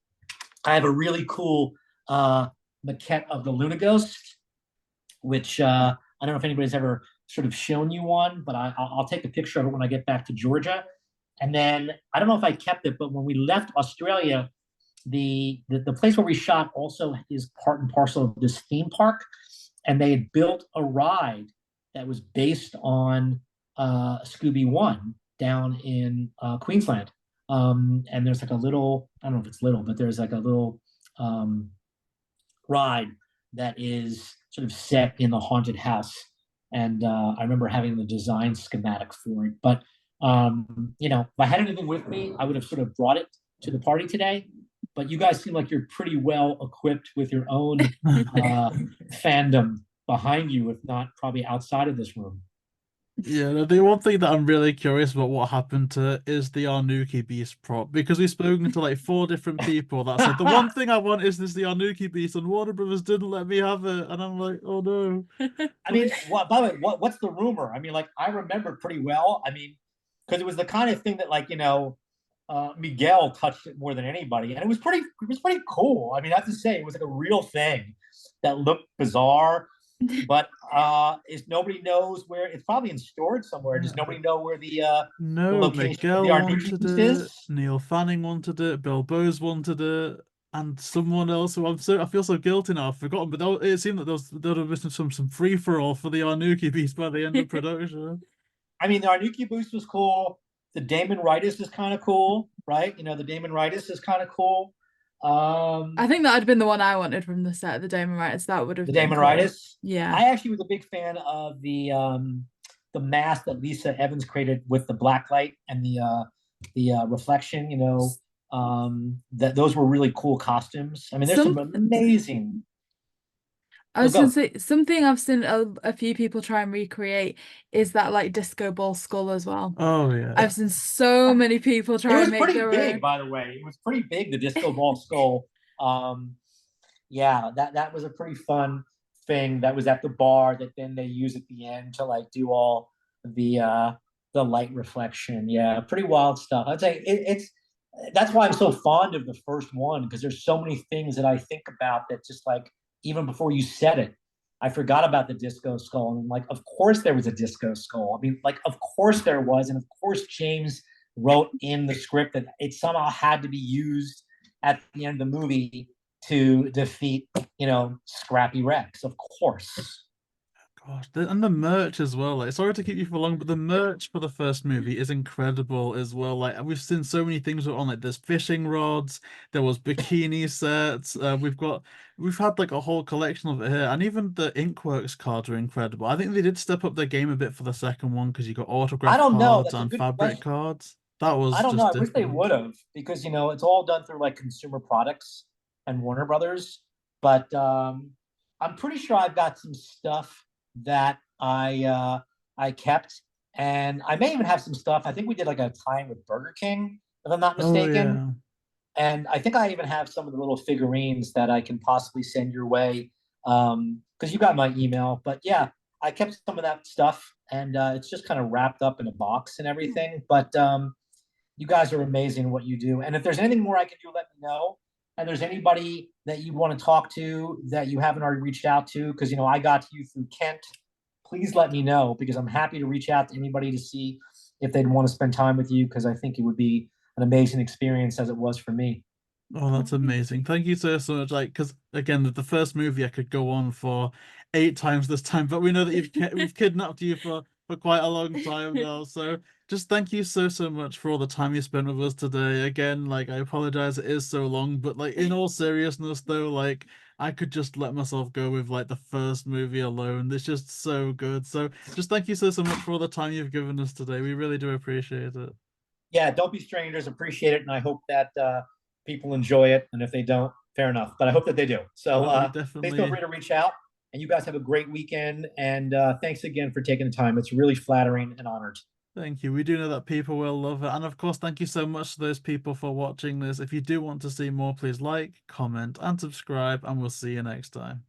I have a really cool maquette of the Luna Ghost, which I don't know if anybody's ever sort of shown you one, but I'll take a picture of it when I get back to Georgia. And then I don't know if I kept it, but when we left Australia, the place where we shot also is part and parcel of this theme park, and they had built a ride that was based on Scooby 1 down in Queensland. And there's like a little, I don't know if it's little, but there's like a little ride that is sort of set in the haunted house. And I remember having the design schematic for it. But, you know, if I had anything with me, I would have sort of brought it to the party today. But you guys seem like you're pretty well equipped with your own fandom behind you, if not probably outside of this room. Yeah, the one thing that I'm really curious about what happened to is the Arnuki Beast prop, because we've spoken to like 4 different people that said the one thing I want is the Arnuki Beast, and Warner Brothers didn't let me have it, and I'm like, oh no. I mean, by the way, what's the rumor? I mean, like, I remember pretty well. I mean, because it was the kind of thing that, like, you know, Miguel touched it more than anybody, and it was pretty cool. I mean, I have to say, it was like a real thing that looked bizarre. But is nobody knows where it's probably in storage somewhere. Does nobody know where the location Miguel of the Arnuki wanted is? it, Neil Fanning wanted it, Bill Bose wanted it, and someone else who I feel so guilty now, I've forgotten, but it seemed that there would have been some free for all for the Arnuki Beast by the end of production. I mean, the Arnuki Boost was cool. The Damon Ritus is kind of cool, right? You know, the Damon Ritus is kind of cool. I think that would have been the one I wanted from the set, the Damon Ritus. That would have been Damon cool. Ritus. Yeah, I actually was a big fan of the mask that Lisa Evans created with the black light and the reflection. You know, that those were really cool costumes. I mean, there's some amazing. I was going to say, something I've seen a few people try and recreate is that like disco ball skull as well. Oh yeah, I've seen so many people try and make their own. It was pretty big, by the way. It was pretty big, the disco ball skull. Yeah, that was a pretty fun thing that was at the bar that then they use at the end to like do all the light reflection. Yeah, pretty wild stuff. I'd say that's why I'm so fond of the first one, because there's so many things that I think about that just like, even before you said it, I forgot about the disco skull. And I'm like, of course there was a disco skull. I mean, like, of course there was. And of course James wrote in the script that it somehow had to be used at the end of the movie to defeat, you know, Scrappy Rex, of course. Gosh, and the merch as well. Like, sorry to keep you for long, but the merch for the first movie is incredible as well. Like, we've seen so many things on, like, there's fishing rods, there was bikini sets. We've had like a whole collection of it here, and even the Inkworks cards are incredible. I think they did step up their game a bit for the second one, because you got autograph cards and fabric cards. That was I don't know. I wish they different. would have, because, you know, it's all done through like consumer products and Warner Brothers. But I'm pretty sure I've got some stuff that I kept, and I may even have some stuff. I think we did like a tie with Burger King, if I'm not Oh mistaken. yeah. And I think I even have some of the little figurines that I can possibly send your way, because you got my email. But yeah, I kept some of that stuff, and it's just kind of wrapped up in a box and everything. But you guys are amazing at what you do. And if there's anything more I can do, let me know. And there's anybody that you want to talk to that you haven't already reached out to, because I got to you through Kent. Please let me know, because I'm happy to reach out to anybody to see if they'd want to spend time with you, because I think it would be an amazing experience as it was for me. Oh, that's amazing. Thank you so much. Like, because again, the first movie I could go on for 8 times this time, but we know that we've kidnapped you for quite a long time now. So just thank you so much for all the time you spent with us today. Again, like I apologize it is so long, but like in all seriousness though, like I could just let myself go with like the first movie alone. It's just so good. So just thank you so much for all the time you've given us today. We really do appreciate it. Yeah, don't be strangers. Appreciate it, and I hope that people enjoy it. And if they don't, fair enough. But I hope that they do. So please feel free to reach out. And you guys have a great weekend. And thanks again for taking the time. It's really flattering and honored. Thank you. We do know that people will love it. And of course, thank you so much to those people for watching this. If you do want to see more, please like, comment, and subscribe, and we'll see you next time.